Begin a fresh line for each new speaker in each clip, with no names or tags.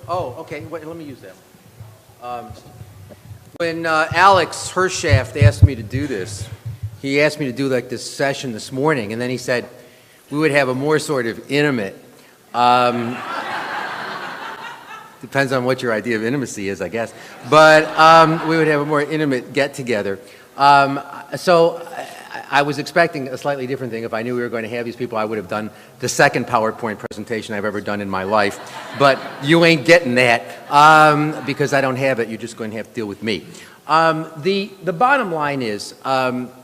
Oh, okay. Wait, let me use that one. When Alex Hershaft asked me to do this, he asked me to do like this session this morning, and then he said we would have a more sort of intimate, depends on what your idea of intimacy is, I guess, but we would have a more intimate get-together. So I was expecting a slightly different thing. If I knew we were going to have these people, I would have done the second PowerPoint presentation I've ever done in my life. But you ain't getting that because I don't have it. You're just going to have to deal with me. The bottom line is,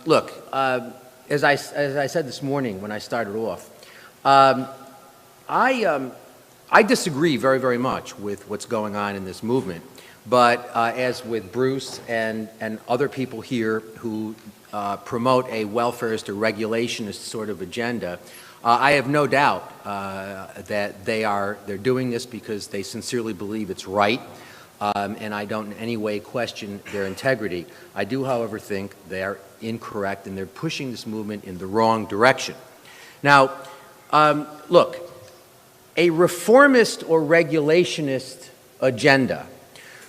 look, as I said this morning when I started off, I disagree very, very much with what's going on in this movement. But as with Bruce and other people here who promote a welfarist or regulationist sort of agenda, I have no doubt that they're doing this because they sincerely believe it's right, and I don't in any way question their integrity. I do, however, think they are incorrect and they're pushing this movement in the wrong direction. Now, look, a reformist or regulationist agenda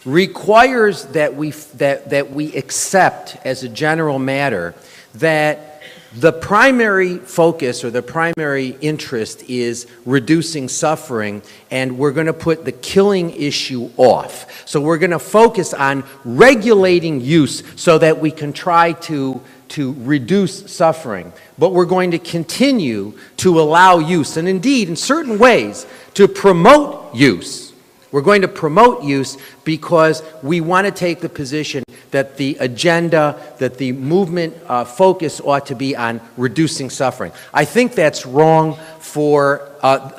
requires that we accept as a general matter that the primary focus or the primary interest is reducing suffering, and we're going to put the killing issue off. So we're going to focus on regulating use so that we can try to reduce suffering. But we're going to continue to allow use, and indeed, in certain ways, to promote use. We're going to promote use because we want to take the position that the agenda, that the movement focus ought to be on reducing suffering. I think that's wrong for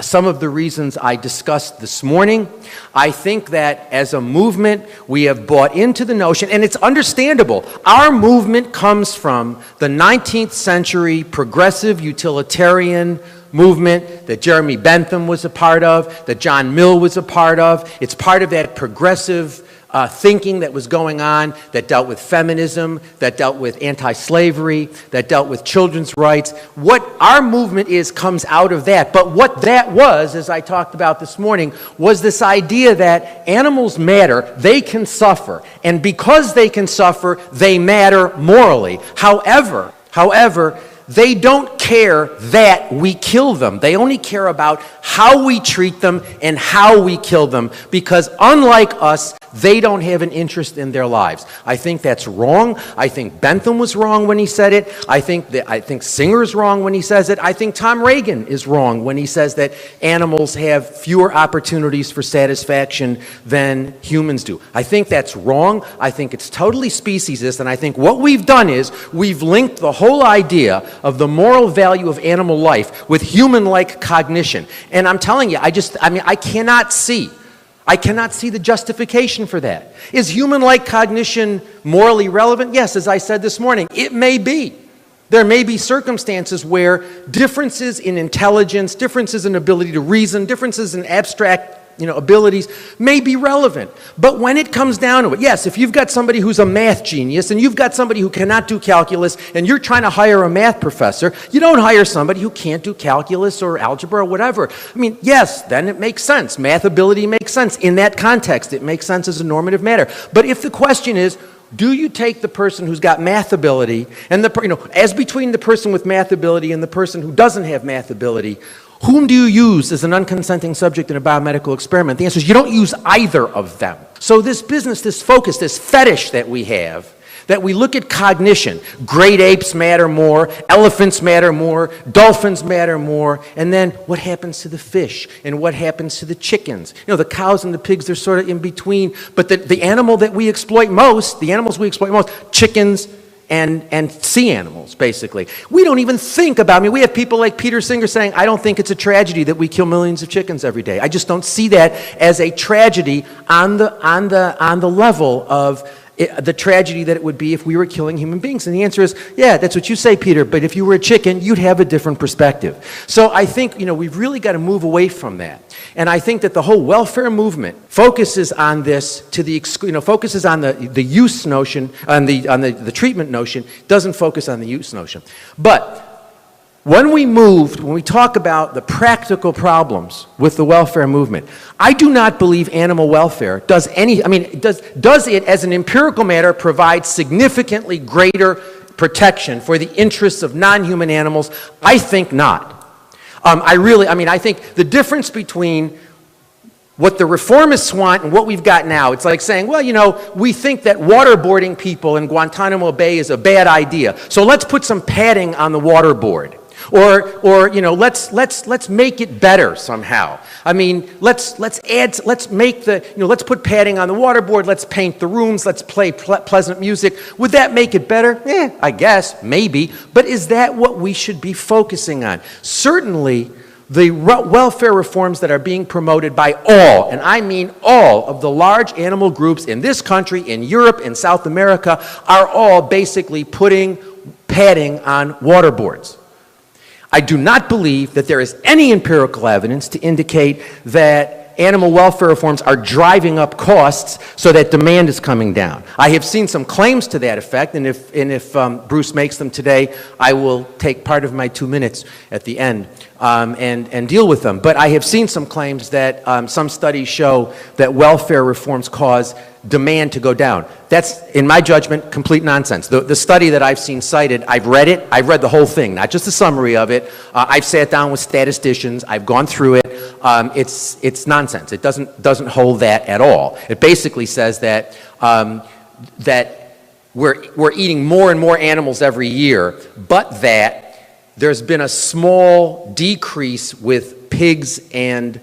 some of the reasons I discussed this morning. I think that as a movement, we have bought into the notion, and it's understandable. Our movement comes from the 19th century progressive utilitarian movement that Jeremy Bentham was a part of, that John Mill was a part of. It's part of that progressive thinking that was going on that dealt with feminism, that dealt with anti-slavery, that dealt with children's rights. What our movement is comes out of that. But what that was, as I talked about this morning, was this idea that animals matter, they can suffer, and because they can suffer, they matter morally. However, they don't care that we kill them. They only care about how we treat them and how we kill them, because unlike us, they don't have an interest in their lives. I think that's wrong. I think Bentham was wrong when he said it. I think Singer's wrong when he says it. I think Tom Reagan is wrong when he says that animals have fewer opportunities for satisfaction than humans do. I think that's wrong. I think it's totally speciesist, and I think what we've done is we've linked the whole idea of the moral value of animal life with human-like cognition. And I'm telling you, I cannot see the justification for that. Is human-like cognition morally relevant? Yes, as I said this morning, it may be. There may be circumstances where differences in intelligence, differences in ability to reason, differences in abstract abilities may be relevant. But when it comes down to it, yes, if you've got somebody who's a math genius and you've got somebody who cannot do calculus and you're trying to hire a math professor, you don't hire somebody who can't do calculus or algebra or whatever. I mean, yes, then it makes sense. Math ability makes sense. In that context, it makes sense as a normative matter. But if the question is, do you take the person who's got math ability and as between the person with math ability and the person who doesn't have math ability, whom do you use as an unconsenting subject in a biomedical experiment? The answer is you don't use either of them. So this business, this focus, this fetish that we have, that we look at cognition, great apes matter more, elephants matter more, dolphins matter more, and then what happens to the fish and what happens to the chickens? The cows and the pigs, they're sort of in between, but the animal that we exploit most, the animals we exploit most, chickens, and sea animals, basically. We don't even think about, we have people like Peter Singer saying, I don't think it's a tragedy that we kill millions of chickens every day. I just don't see that as a tragedy on the level of the tragedy that it would be if we were killing human beings. And the answer is, yeah, that's what you say, Peter, but if you were a chicken, you'd have a different perspective. So I think, we've really got to move away from that. And I think that the whole welfare movement focuses on this to the focuses on the use notion, on the treatment notion, doesn't focus on the use notion. But when we talk about the practical problems with the welfare movement, I do not believe animal welfare does it as an empirical matter provide significantly greater protection for the interests of non-human animals? I think not. I think the difference between what the reformists want and what we've got now, it's like saying, well, we think that waterboarding people in Guantanamo Bay is a bad idea, so let's put some padding on the waterboard. Or let's make it better somehow. Let's put padding on the waterboard, let's paint the rooms, let's play pleasant music. Would that make it better? I guess, maybe. But is that what we should be focusing on? Certainly, the welfare reforms that are being promoted by all, and I mean all, of the large animal groups in this country, in Europe, in South America, are all basically putting padding on waterboards. I do not believe that there is any empirical evidence to indicate that animal welfare reforms are driving up costs so that demand is coming down. I have seen some claims to that effect, and if Bruce makes them today, I will take part of my 2 minutes at the end and deal with them. But I have seen some claims that some studies show that welfare reforms cause demand to go down. That's, in my judgment, complete nonsense. The study that I've seen cited, I've read it. I've read the whole thing, not just a summary of it. I've sat down with statisticians. I've gone through it. It's nonsense. It doesn't hold that at all. It basically says that we're eating more and more animals every year, but that there's been a small decrease with pigs and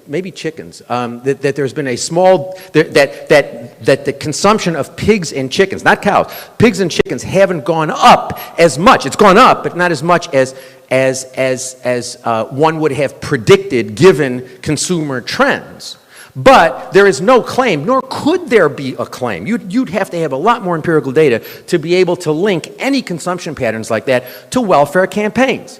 maybe chickens, that there's been a small, that the consumption of pigs and chickens, not cows, pigs and chickens haven't gone up as much. It's gone up, but not as much as one would have predicted given consumer trends. But there is no claim, nor could there be a claim. You'd have to have a lot more empirical data to be able to link any consumption patterns like that to welfare campaigns.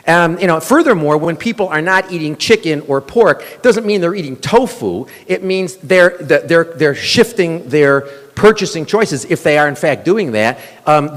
Furthermore, when people are not eating chicken or pork, it doesn't mean they're eating tofu. It means they're shifting their purchasing choices, if they are in fact doing that.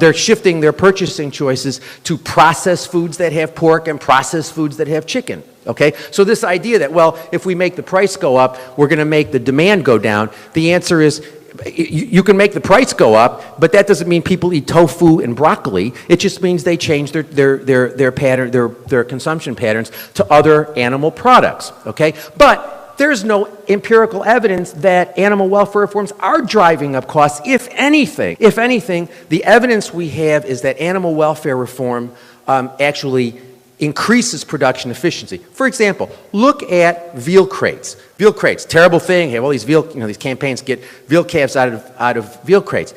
They're shifting their purchasing choices to processed foods that have pork and processed foods that have chicken. Okay? So this idea that, well, if we make the price go up, we're going to make the demand go down, the answer is, you can make the price go up, but that doesn't mean people eat tofu and broccoli. It just means they change their consumption patterns to other animal products. Okay, but there's no empirical evidence that animal welfare reforms are driving up costs. If anything, the evidence we have is that animal welfare reform actually increases production efficiency. For example, look at veal crates. Veal crates, terrible thing. Have all these veal, these campaigns get veal calves out of veal crates.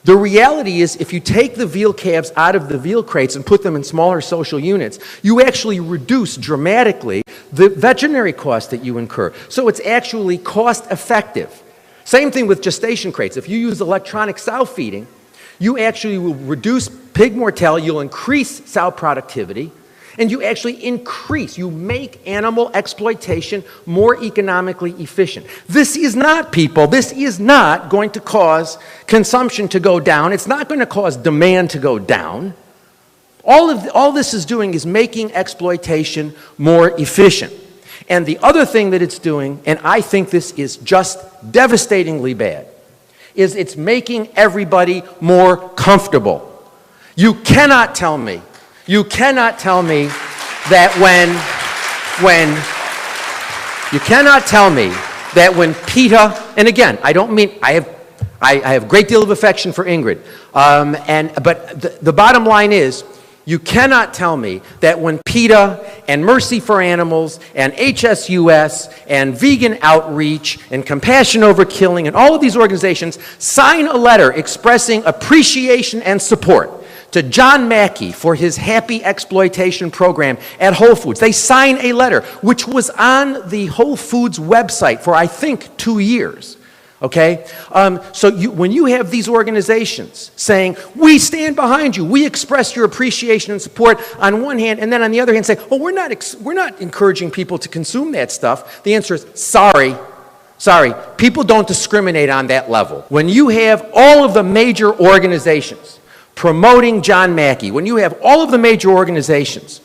The reality is, if you take the veal calves out of the veal crates and put them in smaller social units, you actually reduce dramatically the veterinary costs that you incur. So it's actually cost effective. Same thing with gestation crates. If you use electronic sow feeding, you actually will reduce pig mortality, you'll increase sow productivity, and you actually you make animal exploitation more economically efficient. This is not, people, this is not going to cause consumption to go down. It's not going to cause demand to go down. All this is doing is making exploitation more efficient. And the other thing that it's doing, and I think this is just devastatingly bad, is it's making everybody more comfortable. You cannot tell me that when PETA, and again, I don't mean, I have a great deal of affection for Ingrid, but the bottom line is, you cannot tell me that when PETA and Mercy for Animals and HSUS and Vegan Outreach and Compassion Over Killing and all of these organizations sign a letter expressing appreciation and support to John Mackey for his happy exploitation program at Whole Foods. They sign a letter which was on the Whole Foods website for, I think, 2 years. Okay? When you have these organizations saying, we stand behind you, we express your appreciation and support on one hand, and then on the other hand say, oh, we're not encouraging people to consume that stuff, the answer is, sorry, people don't discriminate on that level. When you have all of the major organizations promoting John Mackey, when you have all of the major organizations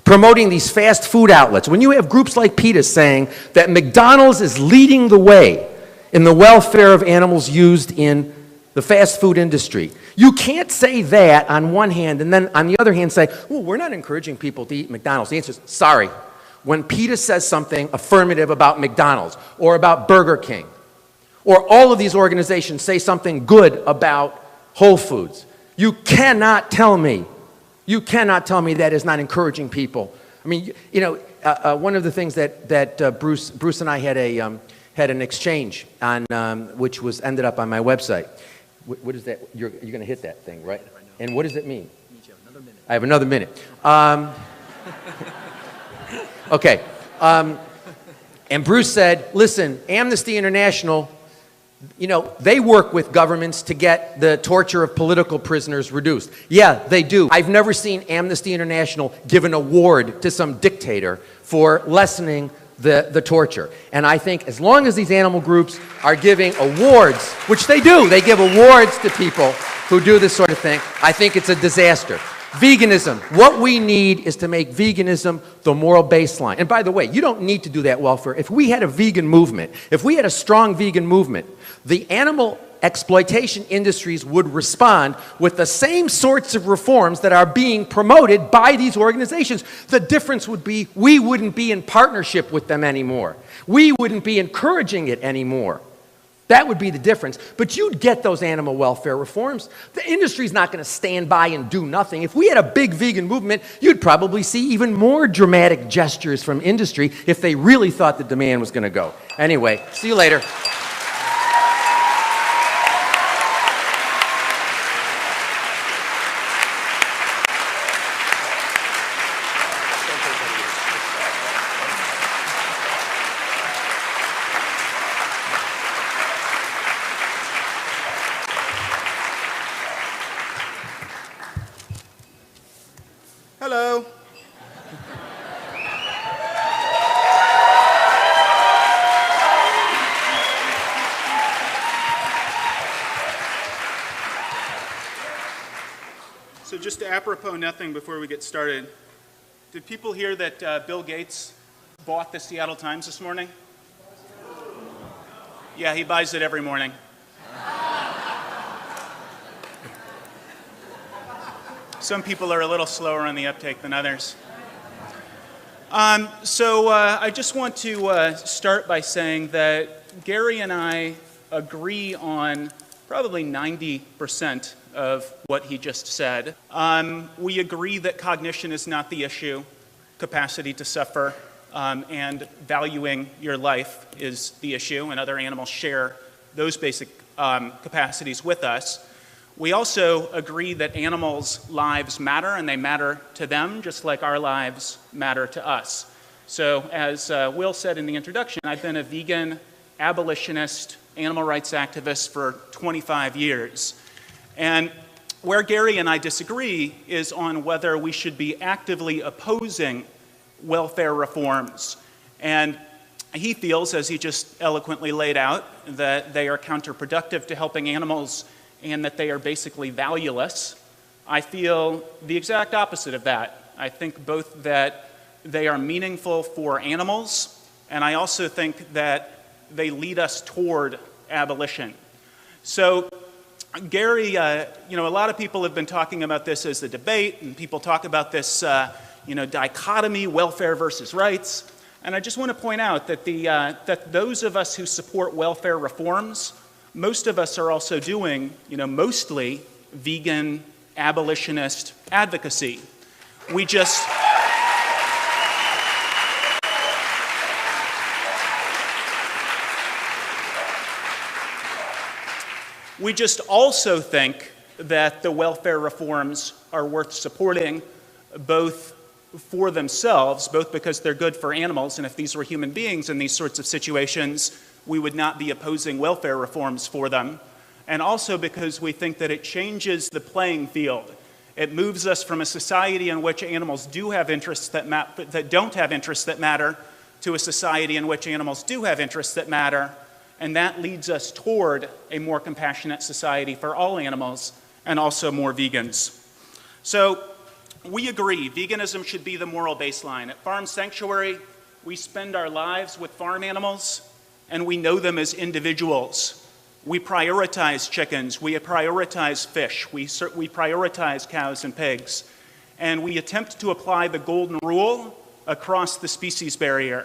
promoting these fast food outlets, when you have groups like PETA saying that McDonald's is leading the way in the welfare of animals used in the fast food industry, you can't say that on one hand and then on the other hand say, well, we're not encouraging people to eat McDonald's. The answer is, sorry. When PETA says something affirmative about McDonald's or about Burger King, or all of these organizations say something good about Whole Foods, you cannot tell me that is not encouraging people. I mean, you know, one of the things that Bruce and I had an exchange on, which was ended up on my website. What is that? You're going to hit that thing, right? And what does it mean? You have another minute. I have another minute. Okay. And Bruce said, listen, Amnesty International, you know, they work with governments to get the torture of political prisoners reduced. Yeah, they do. I've never seen Amnesty International give an award to some dictator for lessening the torture. And I think as long as these animal groups are giving awards, which they do, they give awards to people who do this sort of thing, I think it's a disaster. Veganism. What we need is to make veganism the moral baseline. And by the way, you don't need to do that welfare. If we had a vegan movement, if we had a strong vegan movement, the animal exploitation industries would respond with the same sorts of reforms that are being promoted by these organizations. The difference would be we wouldn't be in partnership with them anymore. We wouldn't be encouraging it anymore. That would be the difference. But you'd get those animal welfare reforms. The industry's not going to stand by and do nothing. If we had a big vegan movement, you'd probably see even more dramatic gestures from industry if they really thought the demand was going to go. Anyway, see you later.
Hello. So just apropos nothing before we get started, did people hear that Bill Gates bought the Seattle Times this morning? Yeah, he buys it every morning. Some people are a little slower on the uptake than others. I just want to start by saying that Gary and I agree on probably 90% of what he just said. We agree that cognition is not the issue, capacity to suffer, and valuing your life is the issue, and other animals share those basic capacities with us. We also agree that animals' lives matter, and they matter to them just like our lives matter to us. So as Will said in the introduction, I've been a vegan, abolitionist, animal rights activist for 25 years. And where Gary and I disagree is on whether we should be actively opposing welfare reforms. And he feels, as he just eloquently laid out, that they are counterproductive to helping animals and that they are basically valueless. I feel the exact opposite of that. I think both that they are meaningful for animals, and I also think that they lead us toward abolition. So Gary, a lot of people have been talking about this as a debate, and people talk about this dichotomy, welfare versus rights. And I just want to point out that that those of us who support welfare reforms, most of us are also doing, mostly vegan abolitionist advocacy. We just also think that the welfare reforms are worth supporting, both for themselves, both because they're good for animals, and if these were human beings in these sorts of situations, we would not be opposing welfare reforms for them, and also because we think that it changes the playing field. It moves us from a society in which animals do have interests that don't have interests that matter to a society in which animals do have interests that matter, and that leads us toward a more compassionate society for all animals, and also more vegans. So we agree, veganism should be the moral baseline. At Farm Sanctuary, we spend our lives with farm animals, and we know them as individuals. We prioritize chickens, we prioritize fish, we prioritize cows and pigs, and we attempt to apply the golden rule across the species barrier.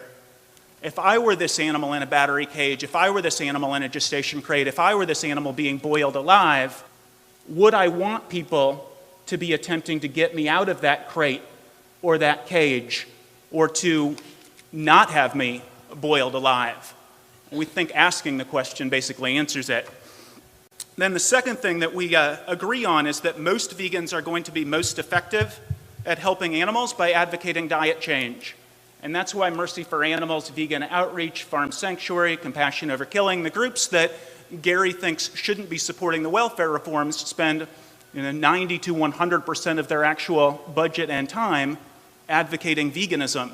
If I were this animal in a battery cage, if I were this animal in a gestation crate, if I were this animal being boiled alive, would I want people to be attempting to get me out of that crate or that cage, or to not have me boiled alive? We think asking the question basically answers it. Then the second thing that we agree on is that most vegans are going to be most effective at helping animals by advocating diet change. And that's why Mercy for Animals, Vegan Outreach, Farm Sanctuary, Compassion Over Killing, the groups that Gary thinks shouldn't be supporting the welfare reforms, spend 90 to 100% of their actual budget and time advocating veganism,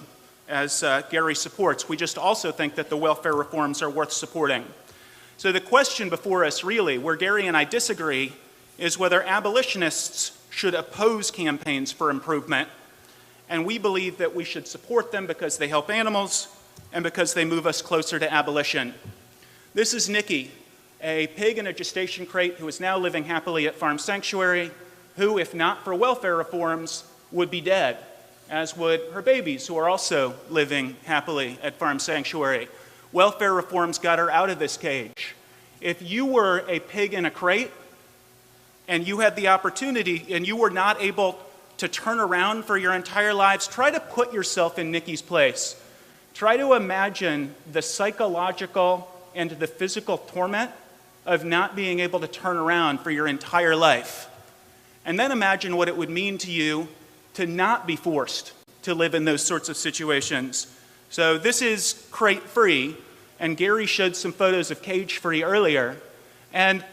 as Gary supports. We just also think that the welfare reforms are worth supporting. So the question before us really, where Gary and I disagree, is whether abolitionists should oppose campaigns for improvement. And we believe that we should support them because they help animals and because they move us closer to abolition. This is Nikki, a pig in a gestation crate who is now living happily at Farm Sanctuary, who, if not for welfare reforms, would be dead, as would her babies, who are also living happily at Farm Sanctuary. Welfare reforms got her out of this cage. If you were a pig in a crate and you had the opportunity and you were not able to turn around for your entire lives, try to put yourself in Nikki's place. Try to imagine the psychological and the physical torment of not being able to turn around for your entire life. And then imagine what it would mean to you to not be forced to live in those sorts of situations. So this is crate-free, and Gary showed some photos of cage-free earlier. And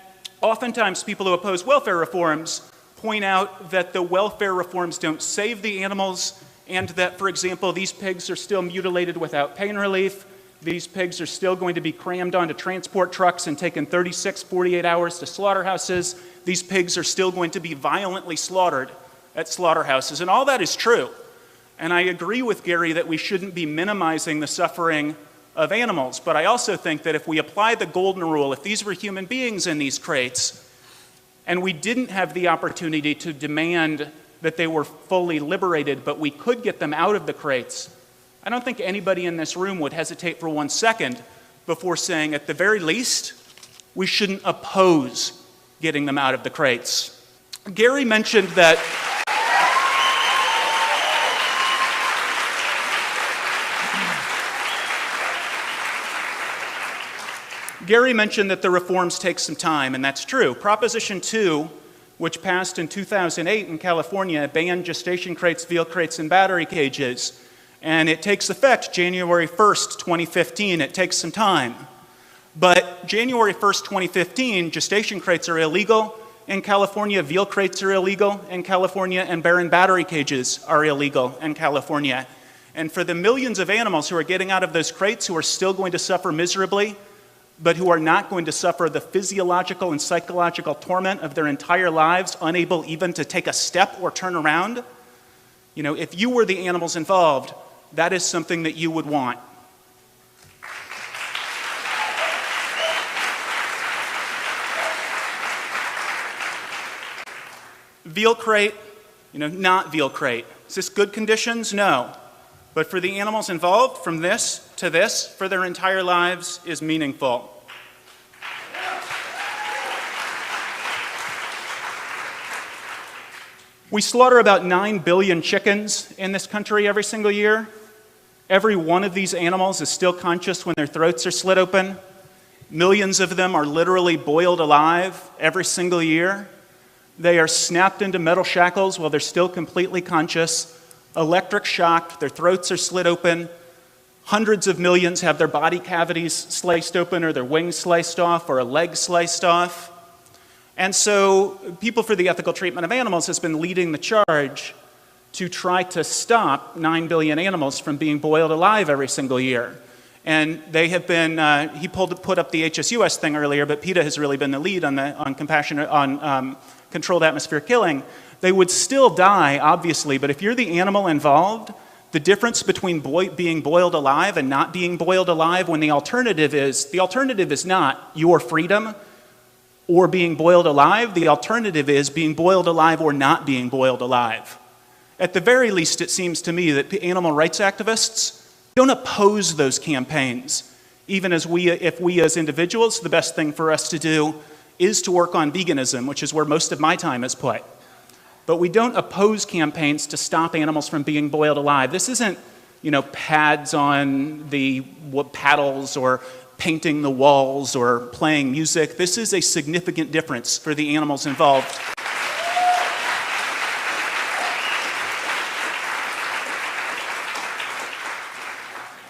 oftentimes people who oppose welfare reforms point out that the welfare reforms don't save the animals, and that, for example, these pigs are still mutilated without pain relief. These pigs are still going to be crammed onto transport trucks and taken 36, 48 hours to slaughterhouses. These pigs are still going to be violently slaughtered at slaughterhouses. And all that is true. And I agree with Gary that we shouldn't be minimizing the suffering of animals. But I also think that if we apply the golden rule, if these were human beings in these crates, and we didn't have the opportunity to demand that they were fully liberated, but we could get them out of the crates, I don't think anybody in this room would hesitate for 1 second before saying, at the very least, we shouldn't oppose getting them out of the crates. Gary mentioned that the reforms take some time, and that's true. Proposition 2, which passed in 2008 in California, banned gestation crates, veal crates, and battery cages. And it takes effect January 1st, 2015. It takes some time. But January 1st, 2015, gestation crates are illegal in California, veal crates are illegal in California, and barren battery cages are illegal in California. And for the millions of animals who are getting out of those crates, who are still going to suffer miserably, but who are not going to suffer the physiological and psychological torment of their entire lives, unable even to take a step or turn around, if you were the animals involved, that is something that you would want. Veal crate, not veal crate. Is this good conditions? No. But for the animals involved, from this to this, for their entire lives, is meaningful. We slaughter about 9 billion chickens in this country every single year. Every one of these animals is still conscious when their throats are slit open. Millions of them are literally boiled alive every single year. They are snapped into metal shackles while they're still completely conscious, electric shocked, their throats are slit open. Hundreds of millions have their body cavities sliced open, or their wings sliced off, or a leg sliced off. And so People for the Ethical Treatment of Animals has been leading the charge to try to stop 9 billion animals from being boiled alive every single year. And they have been, he put up the HSUS thing earlier, but PETA has really been the lead on Compassion controlled atmosphere killing, they would still die, obviously, but if you're the animal involved, the difference between being boiled alive and not being boiled alive, when the alternative is not your freedom or being boiled alive, the alternative is being boiled alive or not being boiled alive. At the very least, it seems to me that animal rights activists don't oppose those campaigns. Even if we as individuals, the best thing for us to do is to work on veganism, which is where most of my time is put. But we don't oppose campaigns to stop animals from being boiled alive. This isn't, pads on the paddles or painting the walls or playing music. This is a significant difference for the animals involved.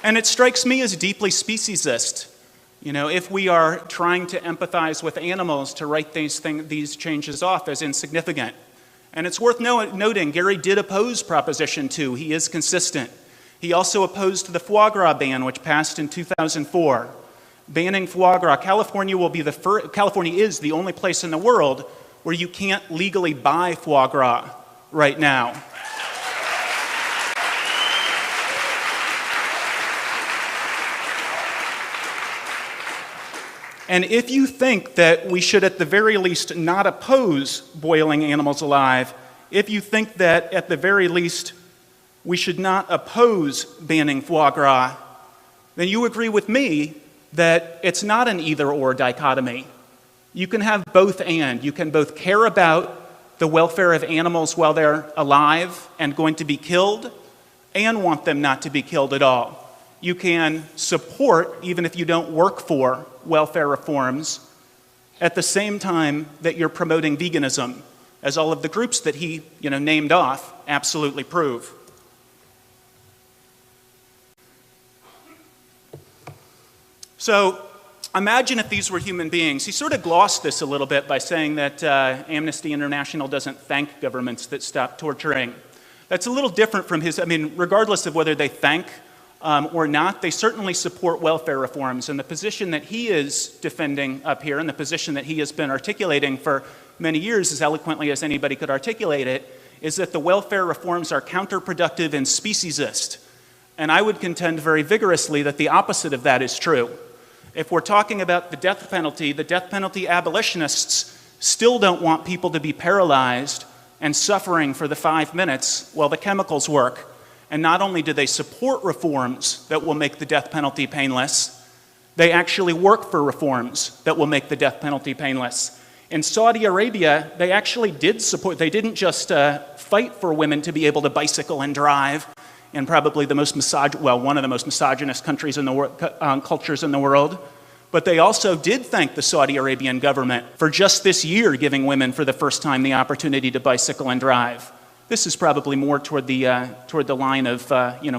And it strikes me as deeply speciesist. If we are trying to empathize with animals, to write these changes off as insignificant. And it's worth noting, Gary did oppose Proposition 2. He is consistent. He also opposed the foie gras ban, which passed in 2004. Banning foie gras, California is the only place in the world where you can't legally buy foie gras right now. And if you think that we should at the very least not oppose boiling animals alive, if you think that at the very least we should not oppose banning foie gras, then you agree with me that it's not an either-or dichotomy. You can have both and. You can both care about the welfare of animals while they're alive and going to be killed and want them not to be killed at all. You can support, even if you don't work for, welfare reforms at the same time that you're promoting veganism, as all of the groups that he named off absolutely prove. So imagine if these were human beings. He sort of glossed this a little bit by saying that Amnesty International doesn't thank governments that stop torturing. That's a little different from his, regardless of whether they thank or not, they certainly support welfare reforms. And the position that he is defending up here, and the position that he has been articulating for many years, as eloquently as anybody could articulate it, is that the welfare reforms are counterproductive and speciesist. And I would contend very vigorously that the opposite of that is true. If we're talking about the death penalty abolitionists still don't want people to be paralyzed and suffering for the 5 minutes while the chemicals work. And not only do they support reforms that will make the death penalty painless, they actually work for reforms that will make the death penalty painless. In Saudi Arabia, they actually did support, they didn't just fight for women to be able to bicycle and drive in probably the most one of the most misogynist countries in the world, cultures in the world, but they also did thank the Saudi Arabian government for just this year giving women for the first time the opportunity to bicycle and drive. This is probably more toward the line of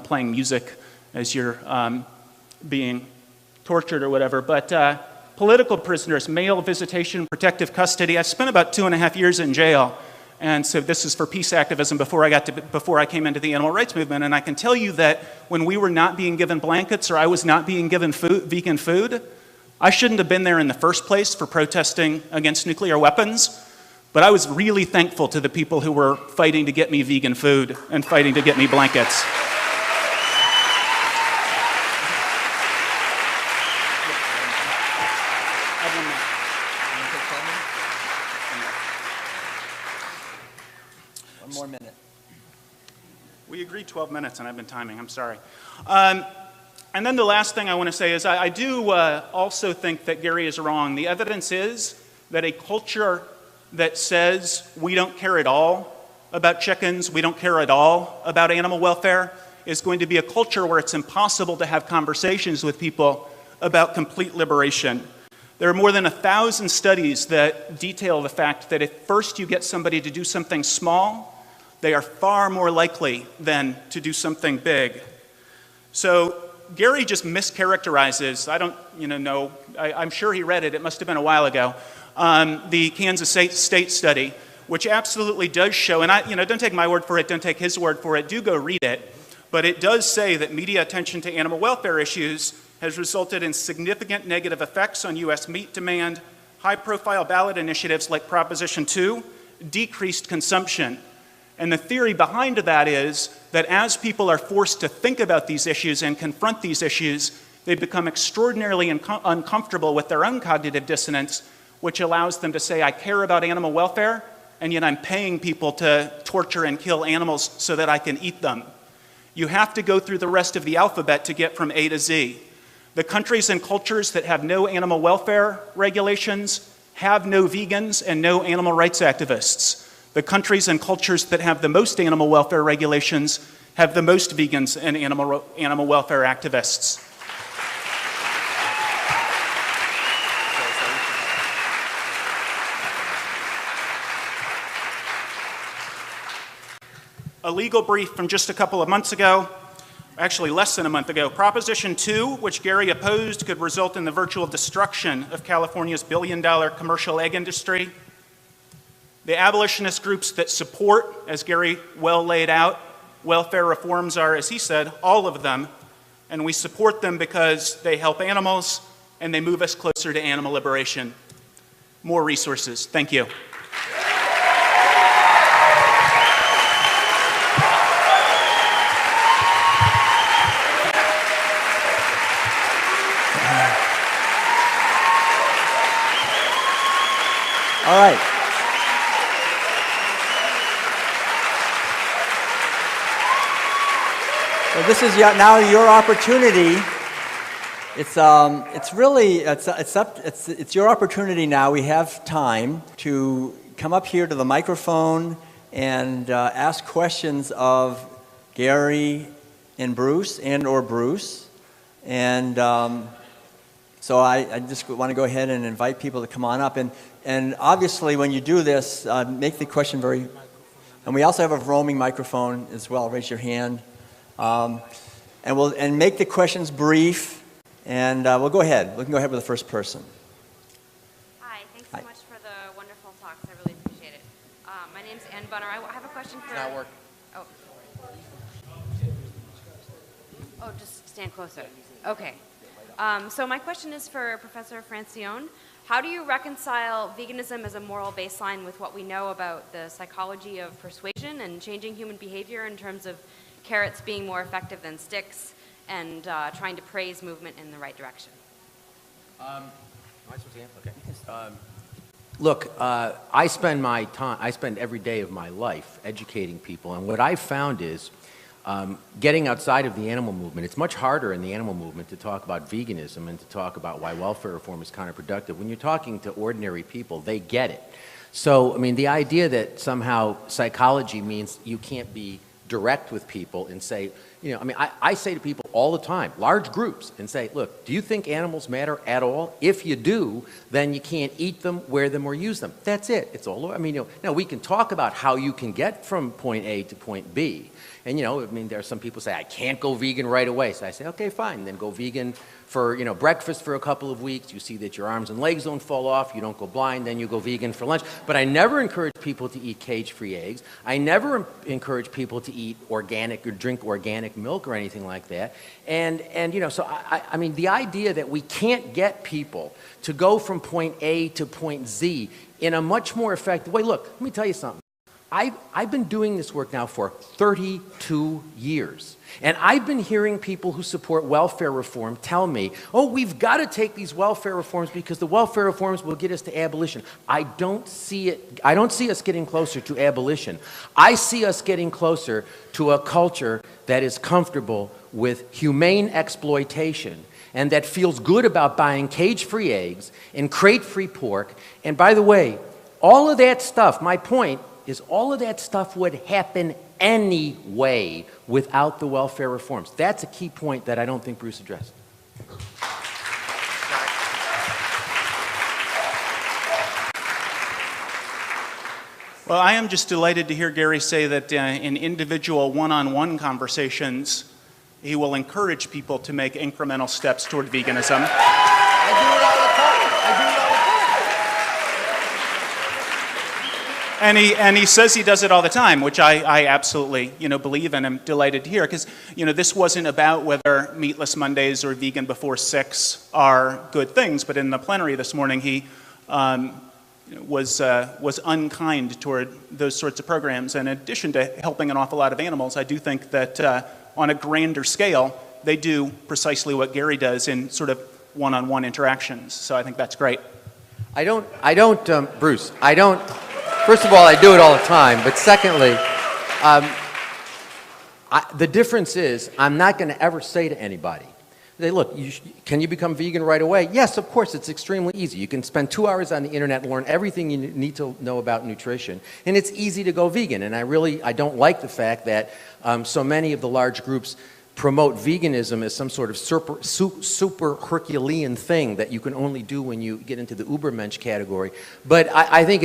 playing music as you're being tortured or whatever. But political prisoners, male visitation, protective custody. I spent about 2.5 years in jail, and so this is for peace activism before I came into the animal rights movement. And I can tell you that when we were not being given blankets or I was not being given vegan food, I shouldn't have been there in the first place for protesting against nuclear weapons. But I was really thankful to the people who were fighting to get me vegan food and fighting to get me blankets.
One more minute.
We agreed 12 minutes, and I've been timing. I'm sorry. And then the last thing I want to say is I do also think that Gary is wrong. The evidence is that a culture that says we don't care at all about chickens, we don't care at all about animal welfare, is going to be a culture where it's impossible to have conversations with people about complete liberation. There are more than 1,000 studies that detail the fact that if first you get somebody to do something small, they are far more likely than to do something big. So Gary just mischaracterizes, I don't know, I'm sure he read it, it must have been a while ago, the Kansas State study, which absolutely does show, and don't take my word for it, don't take his word for it, do go read it, but it does say that media attention to animal welfare issues has resulted in significant negative effects on U.S. meat demand, high-profile ballot initiatives like Proposition 2, decreased consumption. And the theory behind that is that as people are forced to think about these issues and confront these issues, they become extraordinarily uncomfortable with their own cognitive dissonance, which allows them to say, I care about animal welfare, and yet I'm paying people to torture and kill animals so that I can eat them. You have to go through the rest of the alphabet to get from A to Z. The countries and cultures that have no animal welfare regulations have no vegans and no animal rights activists. The countries and cultures that have the most animal welfare regulations have the most vegans and animal welfare activists. A legal brief from just a couple of months ago, actually less than a month ago, Proposition 2, which Gary opposed, could result in the virtual destruction of California's billion-dollar commercial egg industry. The abolitionist groups that support, as Gary well laid out, welfare reforms are, as he said, all of them, and we support them because they help animals and they move us closer to animal liberation. More resources. Thank you.
All right. So this is now your opportunity. It's your opportunity now. We have time to come up here to the microphone and ask questions of Gary and Bruce or Bruce. And so I just want to go ahead and invite people to come on up. And obviously, when you do this, make the question very. And we also have a roaming microphone as well. Raise your hand. And make the questions brief, and we'll go ahead. We can go ahead with the first person.
Hi, thanks so much for the wonderful talks. I really appreciate it. My name's Ann Bunner. I have a question for.
It's not working.
Oh, just stand closer. Okay. So my question is for Professor Francione. How do you reconcile veganism as a moral baseline with what we know about the psychology of persuasion and changing human behavior in terms of carrots being more effective than sticks and trying to praise movement in the right direction?
Look, I spend every day of my life educating people, and what I've found is getting outside of the animal movement. It's much harder in the animal movement to talk about veganism and to talk about why welfare reform is counterproductive. When you're talking to ordinary people, they get it. So, I mean, the idea that somehow psychology means you can't be direct with people and say, I say to people all the time, large groups, and say, look, do you think animals matter at all? If you do, then you can't eat them, wear them, or use them. That's it. It's all. Now we can talk about how you can get from point A to point B. And, there are some people say, I can't go vegan right away. So I say, okay, fine. Then go vegan for, breakfast for a couple of weeks. You see that your arms and legs don't fall off. You don't go blind. Then you go vegan for lunch. But I never encourage people to eat cage-free eggs. I never encourage people to eat organic or drink organic milk or anything like that. And so I mean, the idea that we can't get people to go from point A to point Z in a much more effective way. Look, let me tell you something. I've been doing this work now for 32 years. And I've been hearing people who support welfare reform tell me, oh, we've got to take these welfare reforms because the welfare reforms will get us to abolition. I don't see it. I don't see us getting closer to abolition. I see us getting closer to a culture that is comfortable with humane exploitation and that feels good about buying cage-free eggs and crate-free pork. And by the way, all of that stuff, my point is all of that stuff would happen anyway without the welfare reforms. That's a key point that I don't think Bruce addressed.
Well, I am just delighted to hear Gary say that in individual one-on-one conversations, he will encourage people to make incremental steps toward veganism.
I do it all the time.
And he says he does it all the time, which I absolutely believe and am delighted to hear, because this wasn't about whether meatless Mondays or vegan before 6 are good things, but in the plenary this morning he was unkind toward those sorts of programs. And in addition to helping an awful lot of animals, I do think that on a grander scale, they do precisely what Gary does in sort of one-on-one interactions. So I think that's great.
Bruce, first of all, I do it all the time, but secondly, the difference is I'm not going to ever say to anybody, look, can you become vegan right away? Yes, of course, it's extremely easy. You can spend 2 hours on the internet and learn everything you need to know about nutrition, and it's easy to go vegan. And I don't like the fact that so many of the large groups promote veganism as some sort of super Herculean thing that you can only do when you get into the Ubermensch category. But I think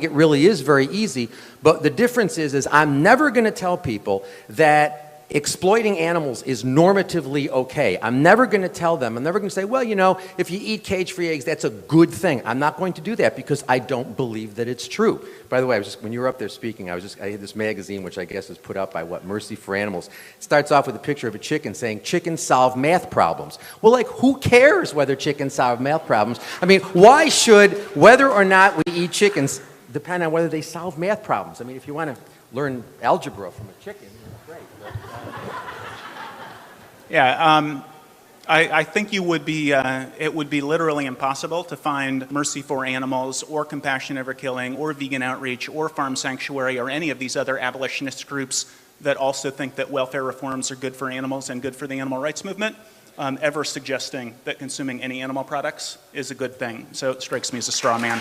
it really is very easy. But the difference is I'm never going to tell people that exploiting animals is normatively okay. I'm never going to tell them. I'm never going to say, well, if you eat cage-free eggs, that's a good thing. I'm not going to do that because I don't believe that it's true. By the way, when you were up there speaking, I had this magazine, which I guess is put out by Mercy for Animals. It starts off with a picture of a chicken saying, chickens solve math problems. Well, who cares whether chickens solve math problems? I mean, why should whether or not we eat chickens depend on whether they solve math problems? I mean, if you want to learn algebra from a chicken, great.
Yeah, I think it would be literally impossible to find Mercy for Animals or Compassion Over Killing or Vegan Outreach or Farm Sanctuary or any of these other abolitionist groups that also think that welfare reforms are good for animals and good for the animal rights movement, ever suggesting that consuming any animal products is a good thing. So it strikes me as a straw man.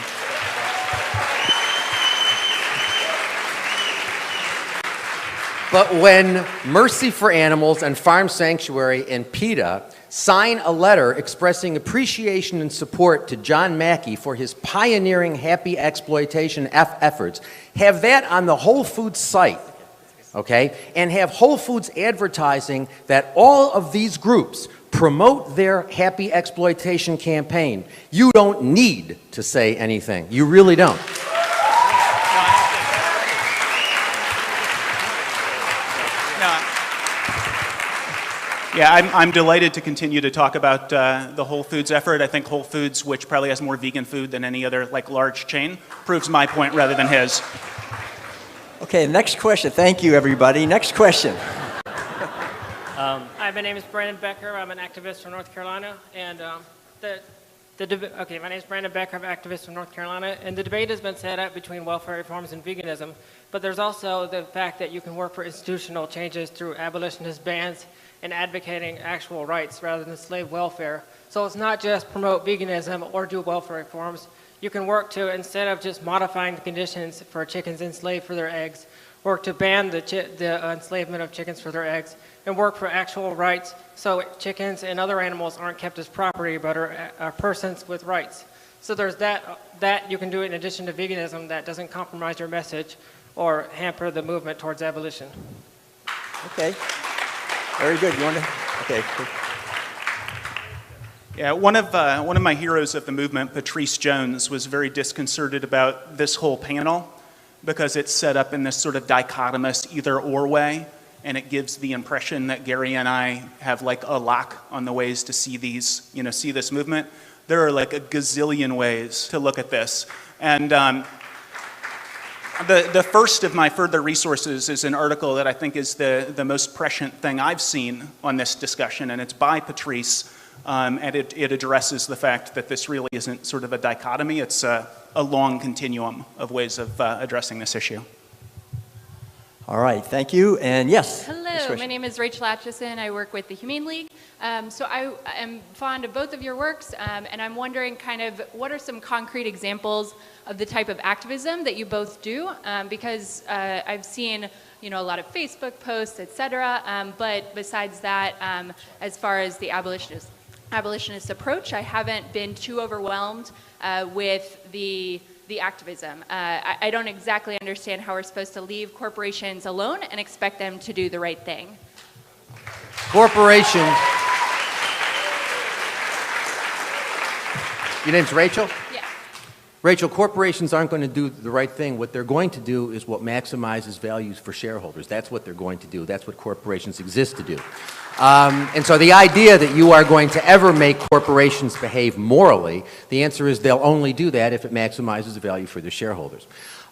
But when Mercy for Animals and Farm Sanctuary and PETA sign a letter expressing appreciation and support to John Mackey for his pioneering happy exploitation efforts, have that on the Whole Foods site, okay, and have Whole Foods advertising that all of these groups promote their happy exploitation campaign, you don't need to say anything. You really don't.
Yeah, I'm delighted to continue to talk about the Whole Foods effort. I think Whole Foods, which probably has more vegan food than any other large chain, proves my point rather than his.
Okay, next question. Thank you, everybody. Next question.
Hi, my name is Brandon Becker. I'm an activist from North Carolina, and my name is Brandon Becker. I'm an activist from North Carolina, and the debate has been set up between welfare reforms and veganism. But there's also the fact that you can work for institutional changes through abolitionist bans and advocating actual rights rather than slave welfare. So it's not just promote veganism or do welfare reforms. You can work to, instead of just modifying the conditions for chickens enslaved for their eggs, work to ban the enslavement of chickens for their eggs, and work for actual rights so chickens and other animals aren't kept as property but are persons with rights. So there's that you can do in addition to veganism that doesn't compromise your message or hamper the movement towards abolition.
Okay. Very good. You want to? Okay.
Yeah, one of my heroes of the movement, Patrice Jones, was very disconcerted about this whole panel because it's set up in this sort of dichotomous either-or way, and it gives the impression that Gary and I have a lock on the ways to see this movement. There are a gazillion ways to look at this, and the first of my further resources is an article that I think is the most prescient thing I've seen on this discussion, and it's by Patrice, and it addresses the fact that this really isn't sort of a dichotomy, it's a long continuum of ways of addressing this issue.
All right, thank you, and yes.
Hello, my name is Rachel Atchison. I work with the Humane League. So I am fond of both of your works, and I'm wondering what are some concrete examples of the type of activism that you both do? Because I've seen a lot of Facebook posts, etc. But besides that, as far as the abolitionist approach, I haven't been too overwhelmed with the activism. I don't exactly understand how we're supposed to leave corporations alone and expect them to do the right thing.
Corporations. Your name's Rachel?
Yeah.
Rachel, corporations aren't going to do the right thing. What they're going to do is what maximizes values for shareholders. That's what they're going to do. That's what corporations exist to do. And so the idea that you are going to ever make corporations behave morally, the answer is they'll only do that if it maximizes the value for their shareholders.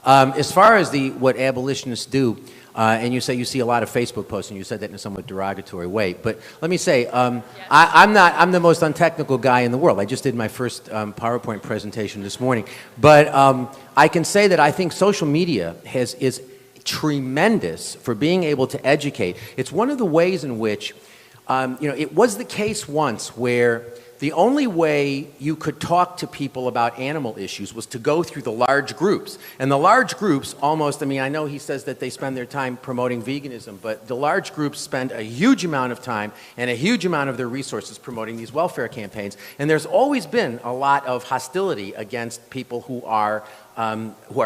As far as what abolitionists do, and you say you see a lot of Facebook posts, and you said that in a somewhat derogatory way, but let me say, I'm the most untechnical guy in the world. I just did my first PowerPoint presentation this morning. But I can say that I think social media is tremendous for being able to educate. It's one of the ways in which, it was the case once where the only way you could talk to people about animal issues was to go through the large groups. And the large groups almost, I know he says that they spend their time promoting veganism, but the large groups spend a huge amount of time and a huge amount of their resources promoting these welfare campaigns. And there's always been a lot of hostility against people who are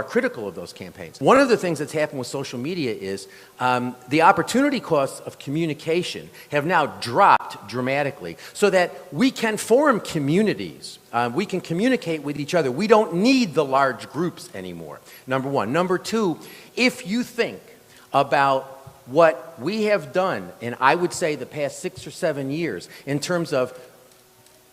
critical of those campaigns. One of the things that's happened with social media is the opportunity costs of communication have now dropped dramatically so that we can form communities. We can communicate with each other. We don't need the large groups anymore, number one. Number two, if you think about what we have done in, I would say, the past 6 or 7 years in terms of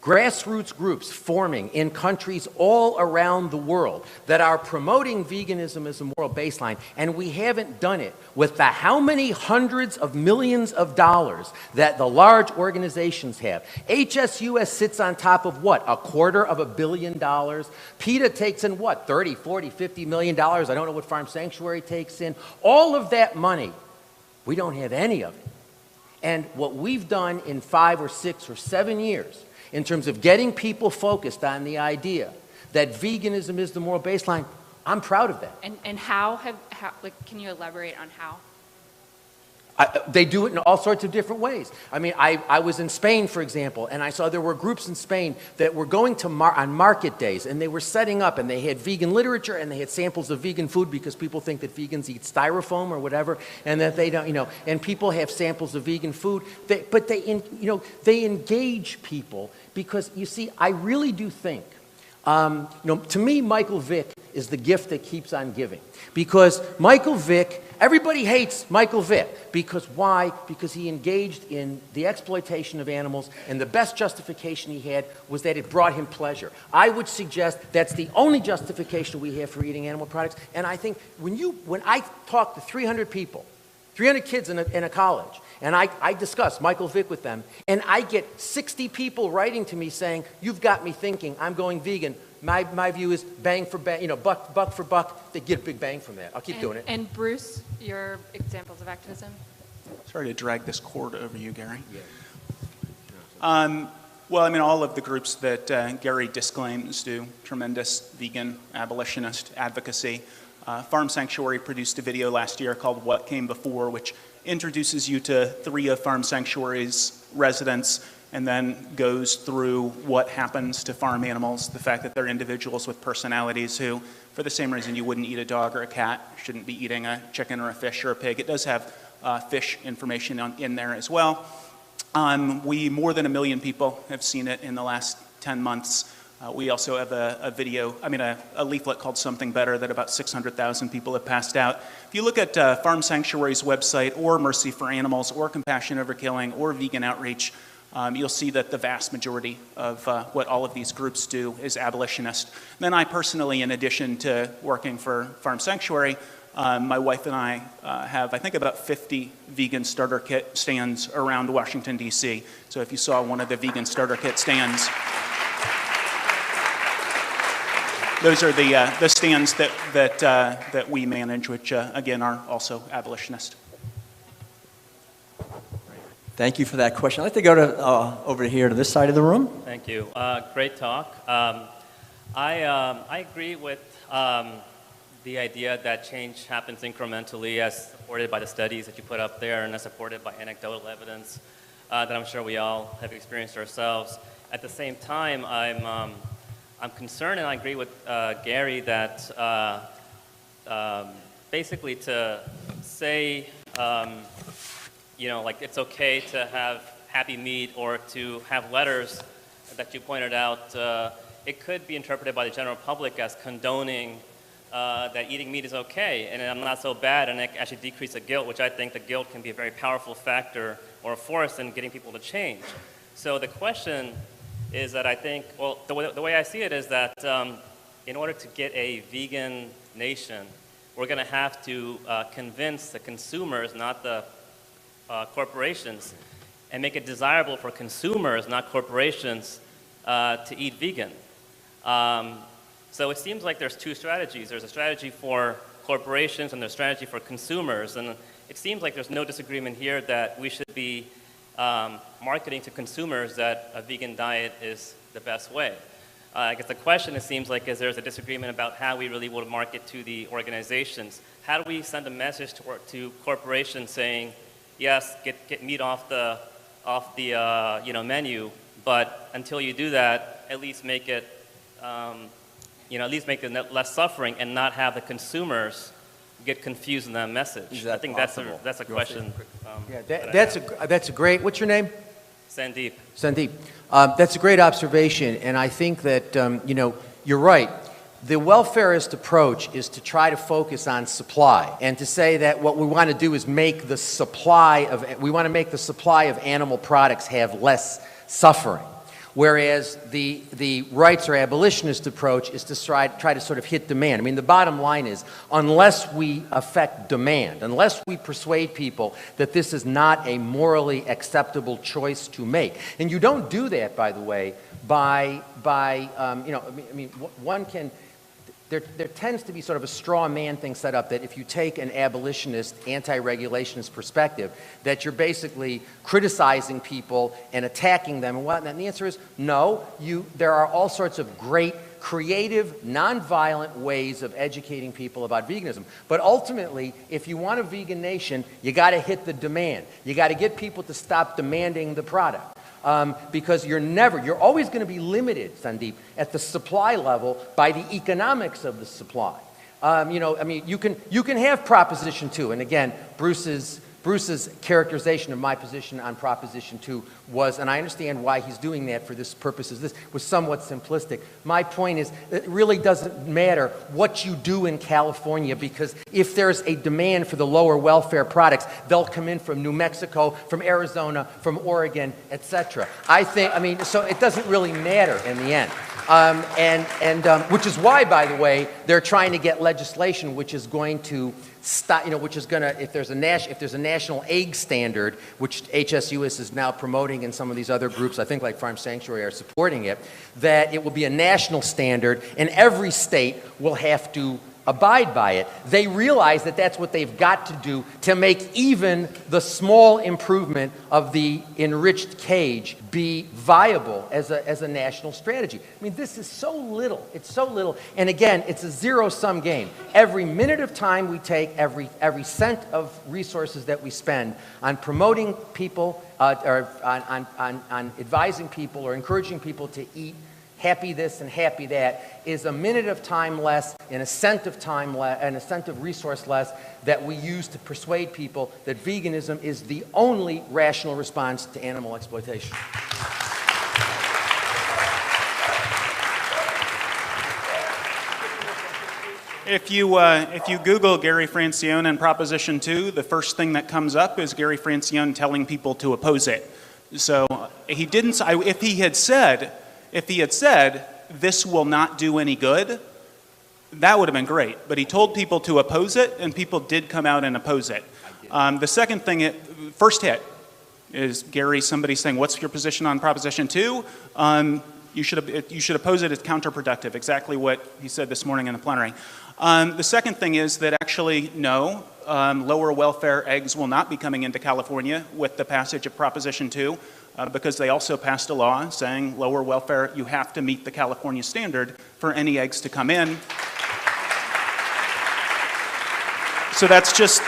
grassroots groups forming in countries all around the world that are promoting veganism as a moral baseline, and we haven't done it with the how many hundreds of millions of dollars that the large organizations have. HSUS sits on top of what? $250 million. PETA takes in what? 30, 40, 50 million dollars. I don't know what Farm Sanctuary takes in. All of that money, we don't have any of it. And what we've done in 5 or 6 or 7 years in terms of getting people focused on the idea that veganism is the moral baseline, I'm proud of that.
And can you elaborate on how?
They do it in all sorts of different ways. I was in Spain, for example, and I saw there were groups in Spain that were going to on market days, and they were setting up, and they had vegan literature, and they had samples of vegan food because people think that vegans eat styrofoam or whatever, and that they don't, and people have samples of vegan food. But they engage people because, you see, I really do think, to me, Michael Vick is the gift that keeps on giving. Because Michael Vick, everybody hates Michael Vick. Because why? Because he engaged in the exploitation of animals, and the best justification he had was that it brought him pleasure. I would suggest that's the only justification we have for eating animal products. And I think when I talk to 300 people, 300 kids in a college, and I discuss Michael Vick with them, and I get 60 people writing to me saying, "You've got me thinking, I'm going vegan." My view is bang for bang, buck for buck, they get a big bang from that. I'll keep doing it.
And Bruce, your examples of activism?
Sorry to drag this cord over you, Gary.
Yeah.
All of the groups that Gary disclaims do tremendous vegan abolitionist advocacy. Farm Sanctuary produced a video last year called What Came Before, which introduces you to 3 of Farm Sanctuary's residents and then goes through what happens to farm animals, the fact that they're individuals with personalities who, for the same reason you wouldn't eat a dog or a cat, shouldn't be eating a chicken or a fish or a pig. It does have fish information in there as well. More than 1 million people have seen it in the last 10 months. We also have a leaflet called Something Better that about 600,000 people have passed out. If you look at Farm Sanctuary's website, or Mercy for Animals, or Compassion Over Killing, or Vegan Outreach, you'll see that the vast majority of what all of these groups do is abolitionist. Then I personally, in addition to working for Farm Sanctuary, my wife and I have, I think, about 50 vegan starter kit stands around Washington, D.C. So if you saw one of the vegan starter kit stands, those are the stands that we manage, which, again, are also abolitionist.
Thank you for that question. I'd like to go to over here to this side of the room.
Thank you. Great talk. I agree with the idea that change happens incrementally, as supported by the studies that you put up there, and as supported by anecdotal evidence that I'm sure we all have experienced ourselves. At the same time, I'm concerned, and I agree with Gary, that basically to say, like it's okay to have happy meat or to have letters that you pointed out, it could be interpreted by the general public as condoning that eating meat is okay and I'm not so bad, and it actually decrease the guilt, which I think the guilt can be a very powerful factor or a force in getting people to change. So the question is that I think, well, the way I see it is that in order to get a vegan nation, we're going to have to convince the consumers, not the corporations, and make it desirable for consumers, not corporations, to eat vegan. So it seems like there's two strategies. There's a strategy for corporations and there's a strategy for consumers. And it seems like there's no disagreement here that we should be marketing to consumers that a vegan diet is the best way. I guess the question, it seems like, is there's a disagreement about how we really would market to the organizations. How do we send a message to corporations saying, yes, get meat off the menu, but until you do that, at least make it less suffering and not have the consumers get confused in that message. I think possible? that's a question.
That's a great. What's your name?
Sandeep.
Sandeep. That's a great observation, and I think that you're right. The welfarist approach is to try to focus on supply and to say that what we want to do is make the supply of animal products have less suffering. Whereas the rights or abolitionist approach is to try to sort of hit demand. I mean, the bottom line is, unless we affect demand, unless we persuade people that this is not a morally acceptable choice to make, and you don't do that, by the way, one can. There tends to be sort of a straw man thing set up that if you take an abolitionist, anti-regulationist perspective, that you're basically criticizing people and attacking them and whatnot. And the answer is no. There are all sorts of great, creative, nonviolent ways of educating people about veganism. But ultimately, if you want a vegan nation, you got to hit the demand. You got to get people to stop demanding the product. Because you're always going to be limited, Sandeep, at the supply level by the economics of the supply. You can have Proposition 2, and again, Bruce's characterization of my position on Proposition 2 was, and I understand why he's doing that for this purposes, this was somewhat simplistic. My point is, it really doesn't matter what you do in California, because if there's a demand for the lower welfare products, they'll come in from New Mexico, from Arizona, from Oregon, etc. So it doesn't really matter in the end. Which is why, by the way, they're trying to get legislation which is going to stop, which is going to, if there's a national egg standard, which HSUS is now promoting and some of these other groups, I think like Farm Sanctuary, are supporting it, that it will be a national standard and every state will have to abide by it. They realize that that's what they've got to do to make even the small improvement of the enriched cage be viable as a national strategy. I mean, this is so little. It's so little. And again, it's a zero-sum game. Every minute of time we take, every cent of resources that we spend on promoting people, or on advising people or encouraging people to eat happy this and happy that, is a minute of time less and a cent of time less and a cent of resource less that we use to persuade people that veganism is the only rational response to animal exploitation.
If you Google Gary Francione and Proposition 2, the first thing that comes up is Gary Francione telling people to oppose it. So he didn't. If he had said, this will not do any good, that would have been great. But he told people to oppose it, and people did come out and oppose it. The second thing, first hit, is somebody saying, what's your position on Proposition 2? You should oppose it. It's counterproductive, exactly what he said this morning in the plenary. The second thing is that actually, no, lower welfare eggs will not be coming into California with the passage of Proposition 2. Because they also passed a law saying lower welfare, you have to meet the California standard for any eggs to come in. So that's just,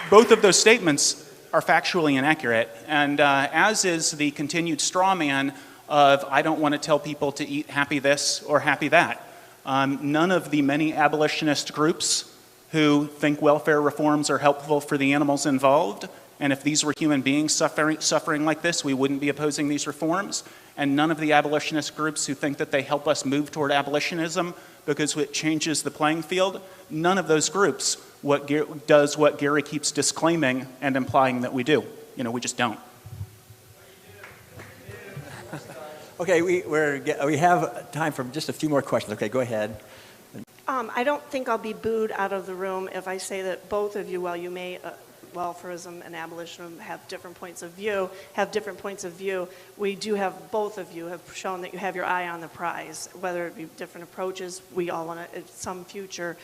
both of those statements are factually inaccurate, and as is the continued straw man of, I don't want to tell people to eat happy this or happy that. None of the many abolitionist groups who think welfare reforms are helpful for the animals involved, And if these were human beings suffering like this, we wouldn't be opposing these reforms. And none of the abolitionist groups who think that they help us move toward abolitionism because it changes the playing field, none of those groups does what Gary keeps disclaiming and implying that we do. We just don't.
Okay, we have time for just a few more questions. Okay, go ahead.
I don't think I'll be booed out of the room if I say that both of you, while you may welfarism and abolitionism have different points of view, we do have, both of you have shown that you have your eye on the prize. Whether it be different approaches, we all want to, at some future,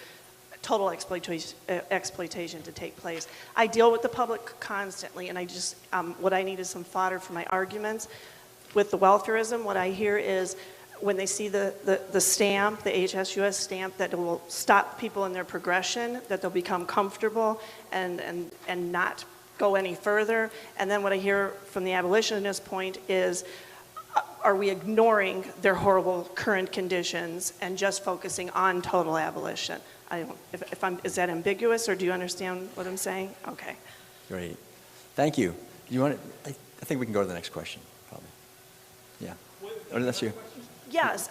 total exploitation to take place. I deal with the public constantly, and I just, what I need is some fodder for my arguments. With the welfarism, what I hear is when they see the stamp, the HSUS stamp, that it will stop people in their progression, that they'll become comfortable and not go any further. And then what I hear from the abolitionist point is, are we ignoring their horrible current conditions and just focusing on total abolition? Is that ambiguous, or do you understand what I'm saying? Okay.
Great. Thank you. I think we can go to the next question, probably. Yeah. Or that's you.
Yes.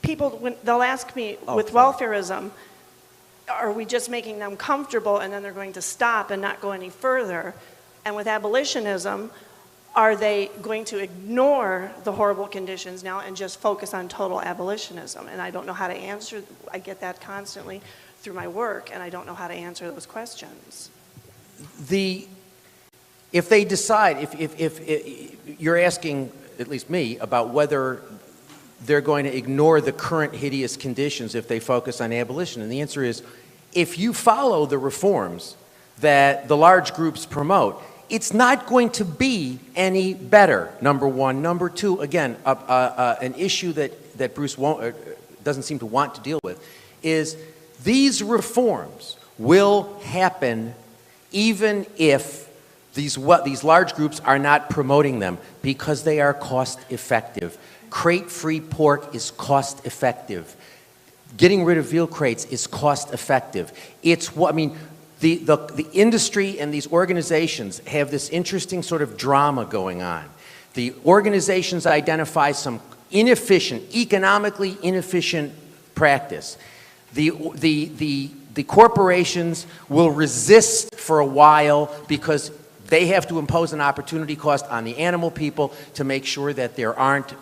People, they'll ask me, with welfarism, are we just making them comfortable and then they're going to stop and not go any further? And with abolitionism, are they going to ignore the horrible conditions now and just focus on total abolitionism? And I don't know how to answer. I get that constantly through my work, and I don't know how to answer those questions.
If they decide, if you're asking, at least me, about whether they're going to ignore the current hideous conditions if they focus on abolition, and the answer is, if you follow the reforms that the large groups promote, it's not going to be any better, number one. Number two, again, an issue that Bruce doesn't seem to want to deal with, is these reforms will happen even if these large groups are not promoting them, because they are cost effective. Crate-free pork is cost effective. Getting rid of veal crates is cost effective. It's what, I mean, the industry and these organizations have this interesting sort of drama going on. The organizations identify some economically inefficient practice. The corporations will resist for a while because they have to impose an opportunity cost on the animal people to make sure that there aren't they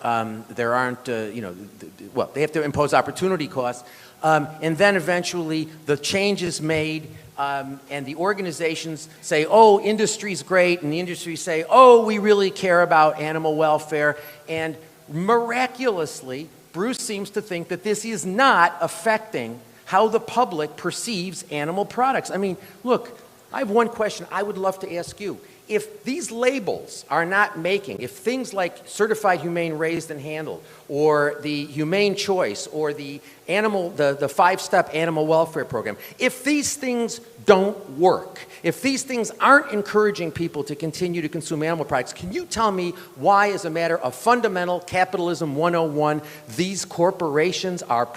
have to impose opportunity costs. And then eventually the change is made, and the organizations say, oh, industry's great, and the industry say, oh, we really care about animal welfare. And miraculously, Bruce seems to think that this is not affecting how the public perceives animal products. I mean, look, I have one question I would love to ask you. If these labels are not making, if things like certified humane raised and handled, or the humane choice, or the five-step animal welfare program, if these things don't work, if these things aren't encouraging people to continue to consume animal products, can you tell me why, as a matter of fundamental capitalism 101, these corporations are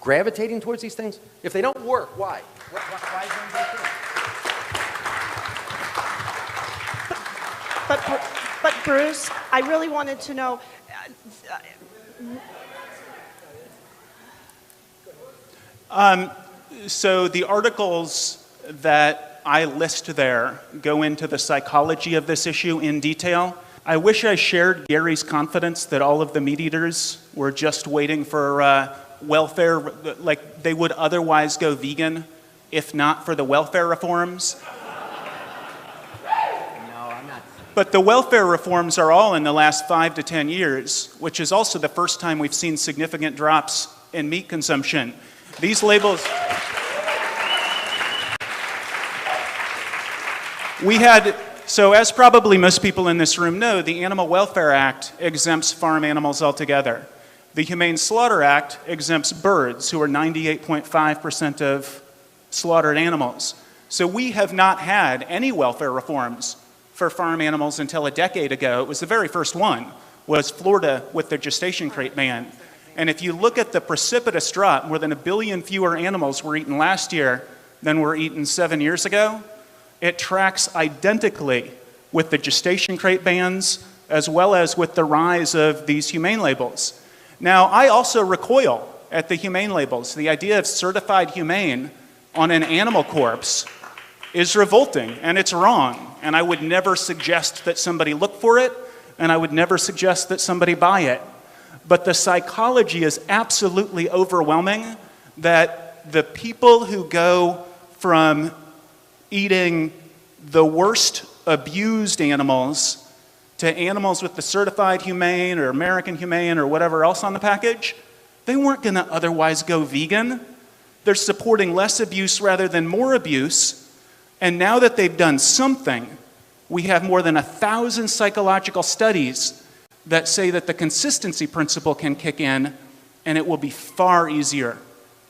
gravitating towards these things? If they don't work, why? Why is that?
But Bruce, I really wanted to know.
So the articles that I list there go into the psychology of this issue in detail. I wish I shared Gary's confidence that all of the meat eaters were just waiting for welfare, like they would otherwise go vegan if not for the welfare reforms. But the welfare reforms are all in the last 5 to 10 years, which is also the first time we've seen significant drops in meat consumption. These labels... So as probably most people in this room know, the Animal Welfare Act exempts farm animals altogether. The Humane Slaughter Act exempts birds, who are 98.5% of slaughtered animals. So we have not had any welfare reforms for farm animals until a decade ago. It was the very first one, was Florida with their gestation crate ban. And if you look at the precipitous drop, more than 1 billion fewer animals were eaten last year than were eaten 7 years ago. it tracks identically with the gestation crate bans as well as with the rise of these humane labels. Now, I also recoil at the humane labels. The idea of certified humane on an animal corpse is revolting, and it's wrong. And I would never suggest that somebody look for it, and I would never suggest that somebody buy it. But the psychology is absolutely overwhelming that the people who go from eating the worst abused animals to animals with the certified humane or American humane or whatever else on the package, they weren't going to otherwise go vegan. They're supporting less abuse rather than more abuse. And now that they've done something, we have more than 1,000 psychological studies that say that the consistency principle can kick in, and it will be far easier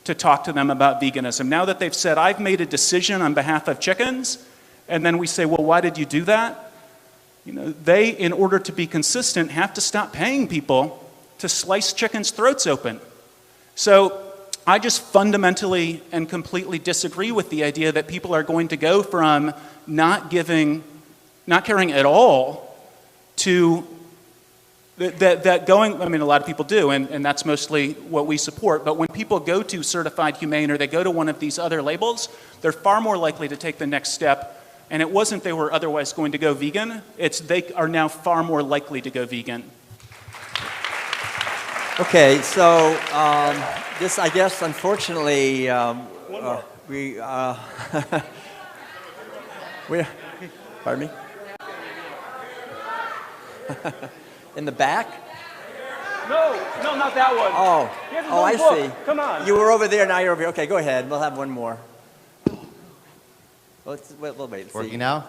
to talk to them about veganism. Now that they've said, I've made a decision on behalf of chickens, and then we say, well, why did you do that? You know, they, in order to be consistent, have to stop paying people to slice chickens' throats open. So I just fundamentally and completely disagree with the idea that people are going to go from not caring at all to that going, I mean, a lot of people do, and that's mostly what we support, but when people go to certified humane or they go to one of these other labels, they're far more likely to take the next step. And it wasn't they were otherwise going to go vegan, it's they are now far more likely to go vegan.
Okay, so this, I guess, unfortunately, we pardon me? In the back?
No, not that one.
Oh, I see.
Come on.
You were over there, now you're over here. Okay, go ahead. We'll have one more. We'll wait.
Working now?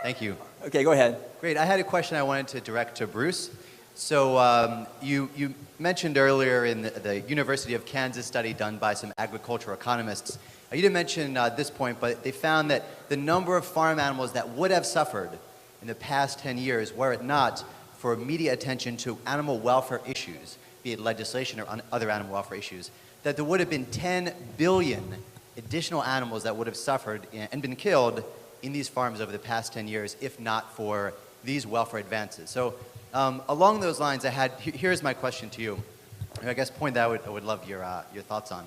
Thank you.
Okay, go ahead.
Great. I had a question I wanted to direct to Bruce. So you mentioned earlier in the University of Kansas study done by some agricultural economists, you didn't mention this point, but they found that the number of farm animals that would have suffered in the past 10 years, were it not for media attention to animal welfare issues, be it legislation or other animal welfare issues, that there would have been 10 billion additional animals that would have suffered and been killed in these farms over the past 10 years, if not for these welfare advances. So along those lines, here's my question to you. I guess point that I would love your thoughts on.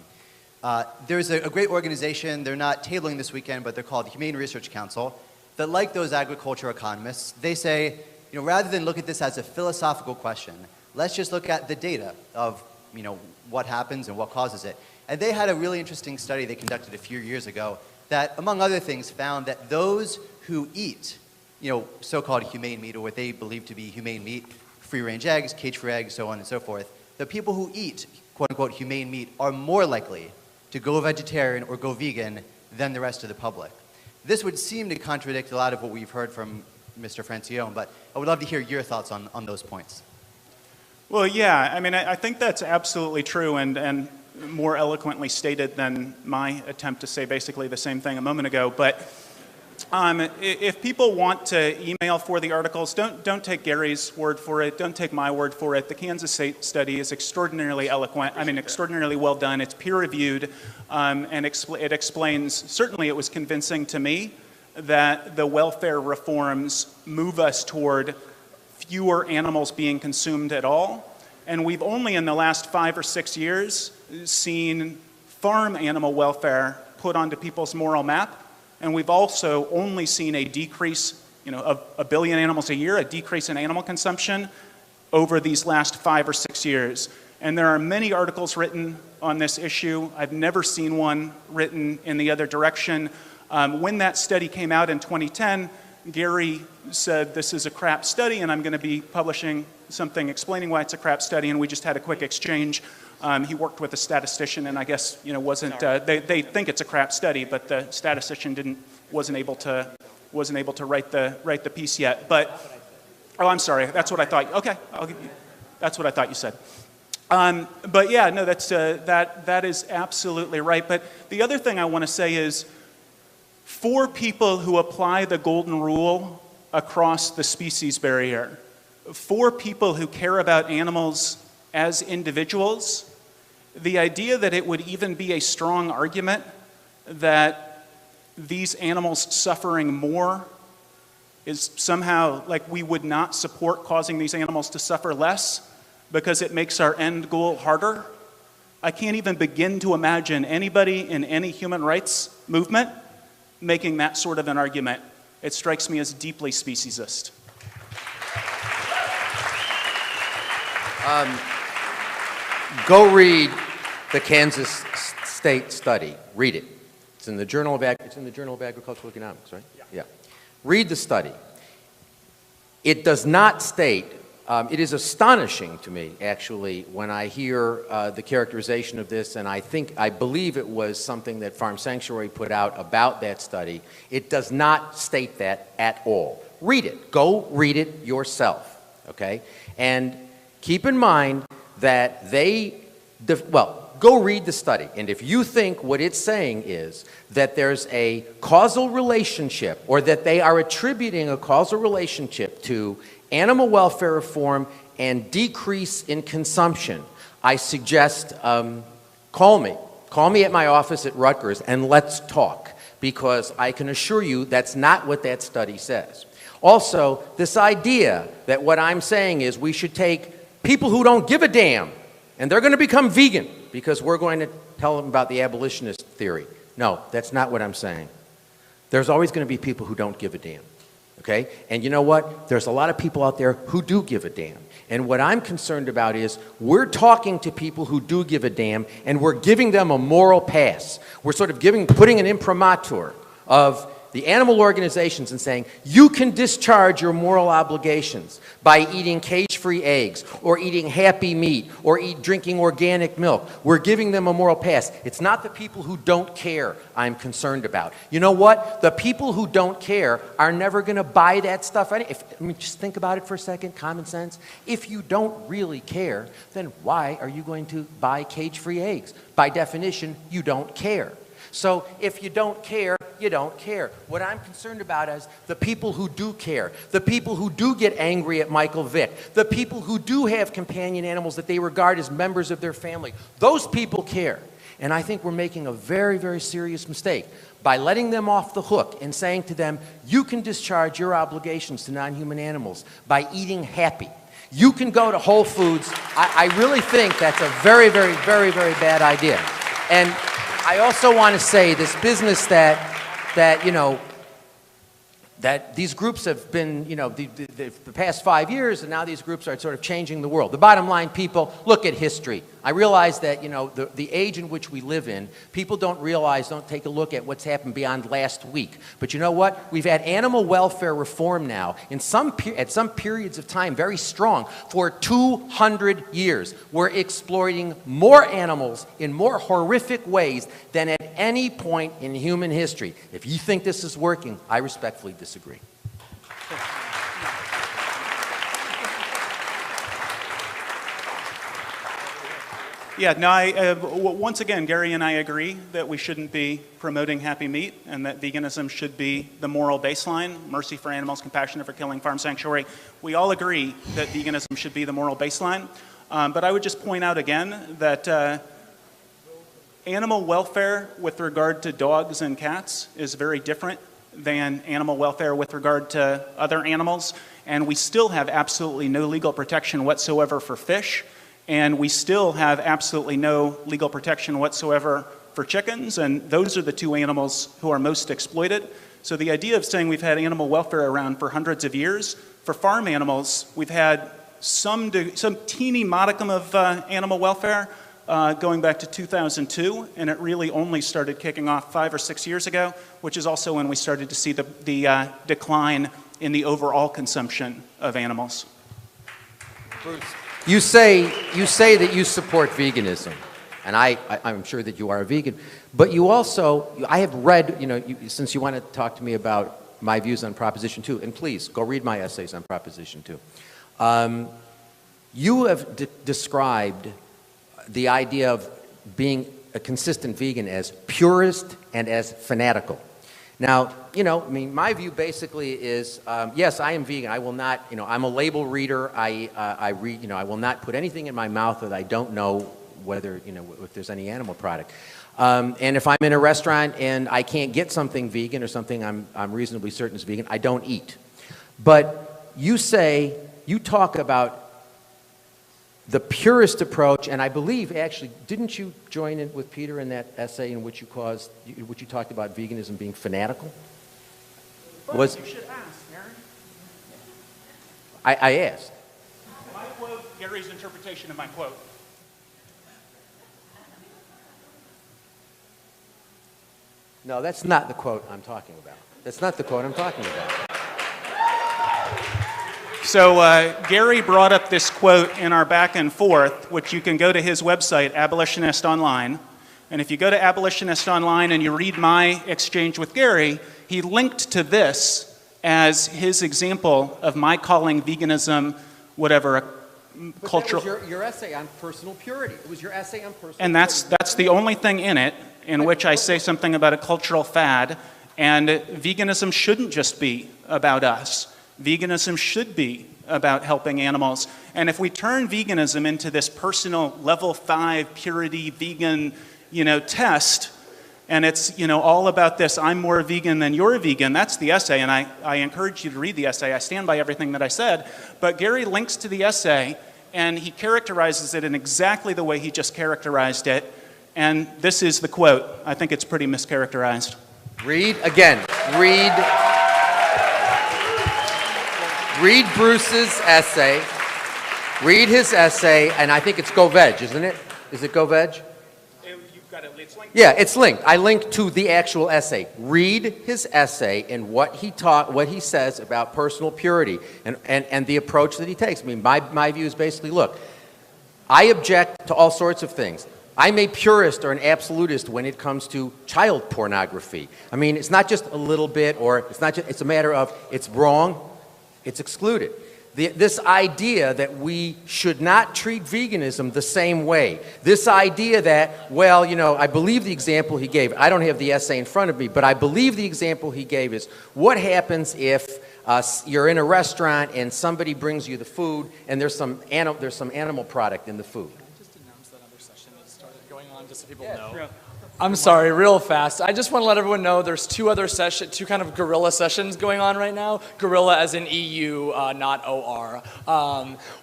There's a great organization, they're not tabling this weekend, but they're called Humane Research Council, that like those agricultural economists, they say, rather than look at this as a philosophical question, let's just look at the data of, what happens and what causes it. And they had a really interesting study they conducted a few years ago that, among other things, found that those who eat, so-called humane meat, or what they believe to be humane meat, free-range eggs, cage-free eggs, so on and so forth, the people who eat, quote-unquote, humane meat are more likely to go vegetarian or go vegan than the rest of the public. This would seem to contradict a lot of what we've heard from Mr. Francione, but I would love to hear your thoughts on those points.
Well, yeah, I mean, I think that's absolutely true and more eloquently stated than my attempt to say basically the same thing a moment ago. But if people want to email for the articles, don't take Gary's word for it. Don't take my word for it. The Kansas State study is extraordinarily eloquent. I mean, extraordinarily well done. It's peer-reviewed, and it explains. Certainly, it was convincing to me that the welfare reforms move us toward fewer animals being consumed at all. And we've only in the last 5 or 6 years seen farm animal welfare put onto people's moral map. And we've also only seen a decrease, of 1 billion animals a year, a decrease in animal consumption over these last 5 or 6 years. And there are many articles written on this issue. I've never seen one written in the other direction. When that study came out in 2010, Gary said, this is a crap study, and I'm going to be publishing something explaining why it's a crap study, and we just had a quick exchange. He worked with a statistician, and I guess, wasn't, they think it's a crap study, but the statistician wasn't able to write the piece yet. But, oh, I'm sorry, that's what I thought. Okay, that's what I thought you said. But yeah, no, that is absolutely right. But the other thing I want to say is, for people who apply the golden rule across the species barrier, for people who care about animals as individuals, the idea that it would even be a strong argument that these animals suffering more is somehow like we would not support causing these animals to suffer less because it makes our end goal harder. I can't even begin to imagine anybody in any human rights movement making that sort of an argument. It strikes me as deeply speciesist.
Go read the Kansas State study. Read it. It's in the Journal of Agricultural Economics, right? Yeah. Read the study. It does not state. It is astonishing to me, actually, when I hear the characterization of this, and I believe it was something that Farm Sanctuary put out about that study. It does not state that at all. Read it. Go read it yourself, okay? And keep in mind that go read the study. And if you think what it's saying is that there's a causal relationship, or that they are attributing a causal relationship to animal welfare reform and decrease in consumption, I suggest call me. Call me at my office at Rutgers and let's talk, because I can assure you that's not what that study says. Also, this idea that what I'm saying is we should take people who don't give a damn and they're going to become vegan because we're going to tell them about the abolitionist theory. No, that's not what I'm saying. There's always going to be people who don't give a damn. Okay? And you know what? There's a lot of people out there who do give a damn. And what I'm concerned about is we're talking to people who do give a damn, and we're giving them a moral pass. We're sort of putting an imprimatur of the animal organizations and saying, you can discharge your moral obligations by eating cage-free eggs, or eating happy meat, or drinking organic milk. We're giving them a moral pass. It's not the people who don't care I'm concerned about. You know what? The people who don't care are never going to buy that stuff. Just think about it for a second, common sense. If you don't really care, then why are you going to buy cage-free eggs? By definition, you don't care. So if you don't care, you don't care. What I'm concerned about is the people who do care, the people who do get angry at Michael Vick, the people who do have companion animals that they regard as members of their family. Those people care. And I think we're making a very, very serious mistake by letting them off the hook and saying to them, you can discharge your obligations to non-human animals by eating happy. You can go to Whole Foods. I really think that's a very, very, very, very bad idea. And I also want to say this business that these groups have been, the past 5 years, and now these groups are sort of changing the world. The bottom line, people, look at history. I realize that, the age in which we live in, people don't take a look at what's happened beyond last week. But you know what? We've had animal welfare reform now, at some periods of time, very strong, for 200 years. We're exploiting more animals in more horrific ways than at any point in human history. If you think this is working, I respectfully disagree.
Yeah, no, once again, Gary and I agree that we shouldn't be promoting happy meat and that veganism should be the moral baseline. Mercy for Animals, Compassionate for Killing, Farm Sanctuary. We all agree that veganism should be the moral baseline. But I would just point out again that animal welfare with regard to dogs and cats is very different than animal welfare with regard to other animals. And we still have absolutely no legal protection whatsoever for fish. And we still have absolutely no legal protection whatsoever for chickens, and those are the two animals who are most exploited. So the idea of saying we've had animal welfare around for hundreds of years, for farm animals, we've had some teeny modicum of animal welfare going back to 2002, and it really only started kicking off 5 or 6 years ago, which is also when we started to see the decline in the overall consumption of animals.
Bruce. You say that you support veganism, and I'm sure that you are a vegan, but you also, I have read, since you want to talk to me about my views on Proposition 2, and please, go read my essays on Proposition 2. You have described the idea of being a consistent vegan as purist and as fanatical. Now, my view basically is, yes, I am vegan. I will not, I'm a label reader. I read, I will not put anything in my mouth that I don't know whether, if there's any animal product. And if I'm in a restaurant and I can't get something vegan or something I'm reasonably certain is vegan, I don't eat. But you talk about the purest approach, and I believe, actually, didn't you join in with Peter in that essay in which you talked about veganism being fanatical?
You should ask, Aaron.
I asked.
I quote Gary's interpretation of my quote.
No, that's not the quote I'm talking about. That's not the quote I'm talking about.
So Gary brought up this quote in our back and forth, which you can go to his website, Abolitionist Online. And if you go to Abolitionist Online and you read my exchange with Gary, he linked to this as his example of my calling veganism, whatever, a cultural...
That was your essay on personal purity. It was your essay on personal
And
purity.
that's the only thing in it in which I say something about a cultural fad. And veganism shouldn't just be about us. Veganism should be about helping animals. And if we turn veganism into this personal level 5 purity vegan, test, and it's, all about this, I'm more vegan than you're vegan, that's the essay, and I encourage you to read the essay. I stand by everything that I said. But Gary links to the essay, and he characterizes it in exactly the way he just characterized it. And this is the quote. I think it's pretty mischaracterized.
Read Bruce's essay. Read his essay, and I think it's Go Veg, isn't it? Is it Go Veg?
You've got it's linked.
Yeah, it's linked. I linked to the actual essay. Read his essay and what he says about personal purity and the approach that he takes. I mean, my view is basically, look, I object to all sorts of things. I'm a purist or an absolutist when it comes to child pornography. I mean, it's not just a little bit, or it's a matter of it's wrong, it's excluded. This idea that we should not treat veganism the same way. This idea that, well, I believe the example he gave. I don't have the essay in front of me, but I believe the example he gave is what happens if you're in a restaurant and somebody brings you the food and there's some animal product in the food.
Just announce that other session that started going on just so people know. Sure. I'm sorry, real fast. I just want to let everyone know there's two kind of guerrilla sessions going on right now. Guerrilla as in EU, not OR.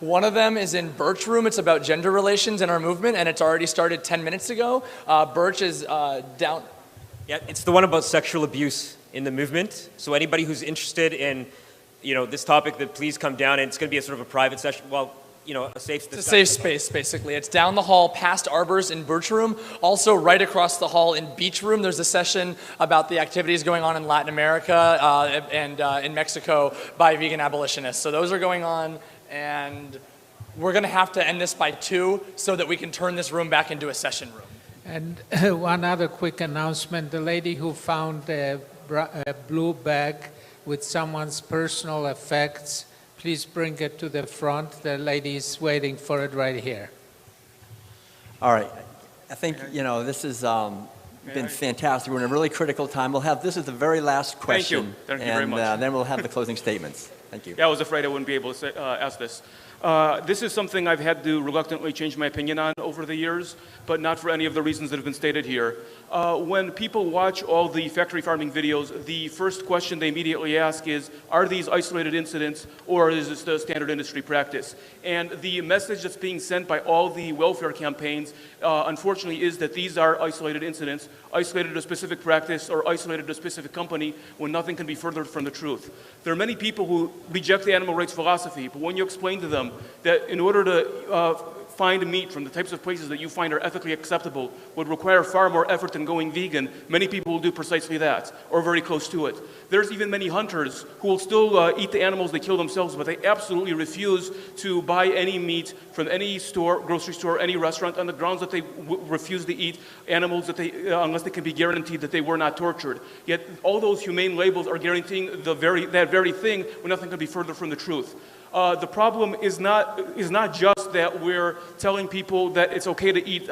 One of them is in Birch Room. It's about gender relations in our movement, and it's already started 10 minutes ago. Birch is down.
Yeah, it's the one about sexual abuse in the movement. So anybody who's interested in, this topic, that please come down, and it's going to be a sort of a private session. Well, a safe discussion.
It's a safe space, basically. It's down the hall past Arbors in Birch Room. Also, right across the hall in Beach Room, there's a session about the activities going on in Latin America and in Mexico by vegan abolitionists. So those are going on, and we're going to have to end this by 2 so that we can turn this room back into a session room.
And one other quick announcement. The lady who found a blue bag with someone's personal effects, please bring it to the front. The lady's waiting for it right here.
All right. I think, this has been fantastic. We're in a really critical time. This is the very last question.
Thank you very much.
And then we'll have the closing statements. Thank you.
Yeah, I was afraid I wouldn't be able to ask this. This is something I've had to reluctantly change my opinion on over the years, but not for any of the reasons that have been stated here. When people watch all the factory farming videos, the first question they immediately ask is, are these isolated incidents or is this the standard industry practice? And the message that's being sent by all the welfare campaigns, unfortunately, is that these are isolated incidents, isolated to a specific practice or isolated to a specific company, when nothing can be further from the truth. There are many people who reject the animal rights philosophy, but when you explain to them that in order to find meat from the types of places that you find are ethically acceptable would require far more effort than going vegan, many people will do precisely that, or very close to it. There's even many hunters who will still eat the animals they kill themselves, but they absolutely refuse to buy any meat from any store, grocery store, any restaurant, on the grounds that they refuse to eat animals that unless they can be guaranteed that they were not tortured. Yet all those humane labels are guaranteeing that very thing when nothing could be further from the truth. The problem is not just that we're telling people that it's okay to eat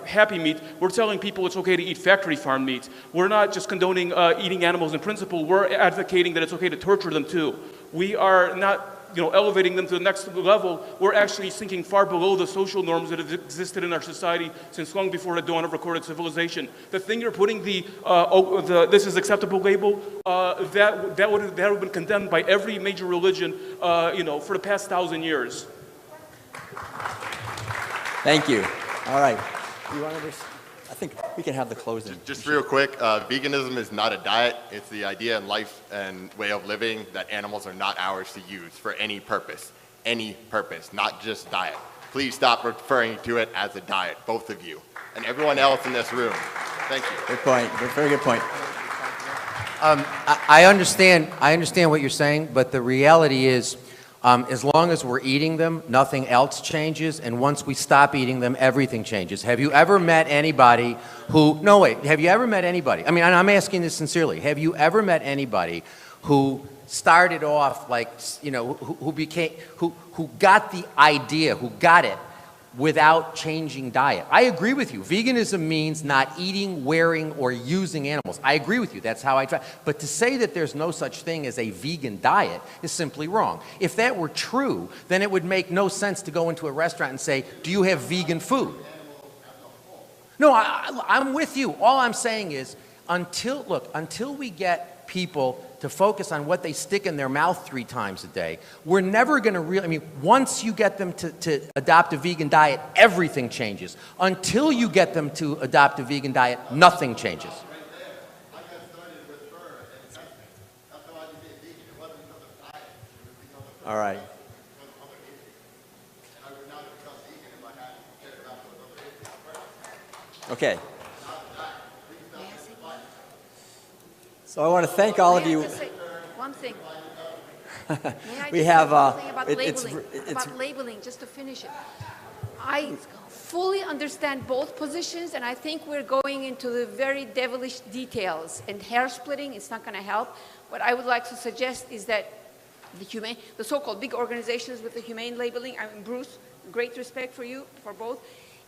happy meat. We're telling people it's okay to eat factory farm meat. We're not just condoning eating animals in principle. We're advocating that it's okay to torture them too. We are not elevating them to the next level, we're actually sinking far below the social norms that have existed in our society since long before the dawn of recorded civilization. The thing you're putting the "this is acceptable" label, that would have been condemned by every major religion, for the past 1,000 years.
Thank you. All right. You want to I think we can have the closing.
Just real quick, veganism is not a diet. It's the idea in life and way of living that animals are not ours to use for any purpose, not just diet. Please stop referring to it as a diet, both of you, and everyone else in this room. Thank you.
Good point. Very good point.
I understand what you're saying, but the reality is, as long as we're eating them, nothing else changes, and once we stop eating them, everything changes. Have you ever met anybody have you ever met anybody, I'm asking this sincerely, have you ever met anybody who started off who got the idea, who got it, without changing diet? I agree with you. Veganism means not eating, wearing, or using animals. I agree with you. That's how I try. But to say that there's no such thing as a vegan diet is simply wrong. If that were true, then it would make no sense to go into a restaurant and say, do you have vegan food? No, I'm with you. All I'm saying is, until we get people to focus on what they stick in their mouth 3 times a day, we're never going to really, once you get them to adopt a vegan diet, everything changes. Until you get them to adopt a vegan diet, nothing changes.
All right. Okay. So I want to thank all of you.
One thing.
We have
about labeling, just to finish it. I fully understand both positions, and I think we're going into the very devilish details. And hair splitting, it's not going to help. What I would like to suggest is that the so-called big organizations with the humane labeling, Bruce, great respect for you, for both.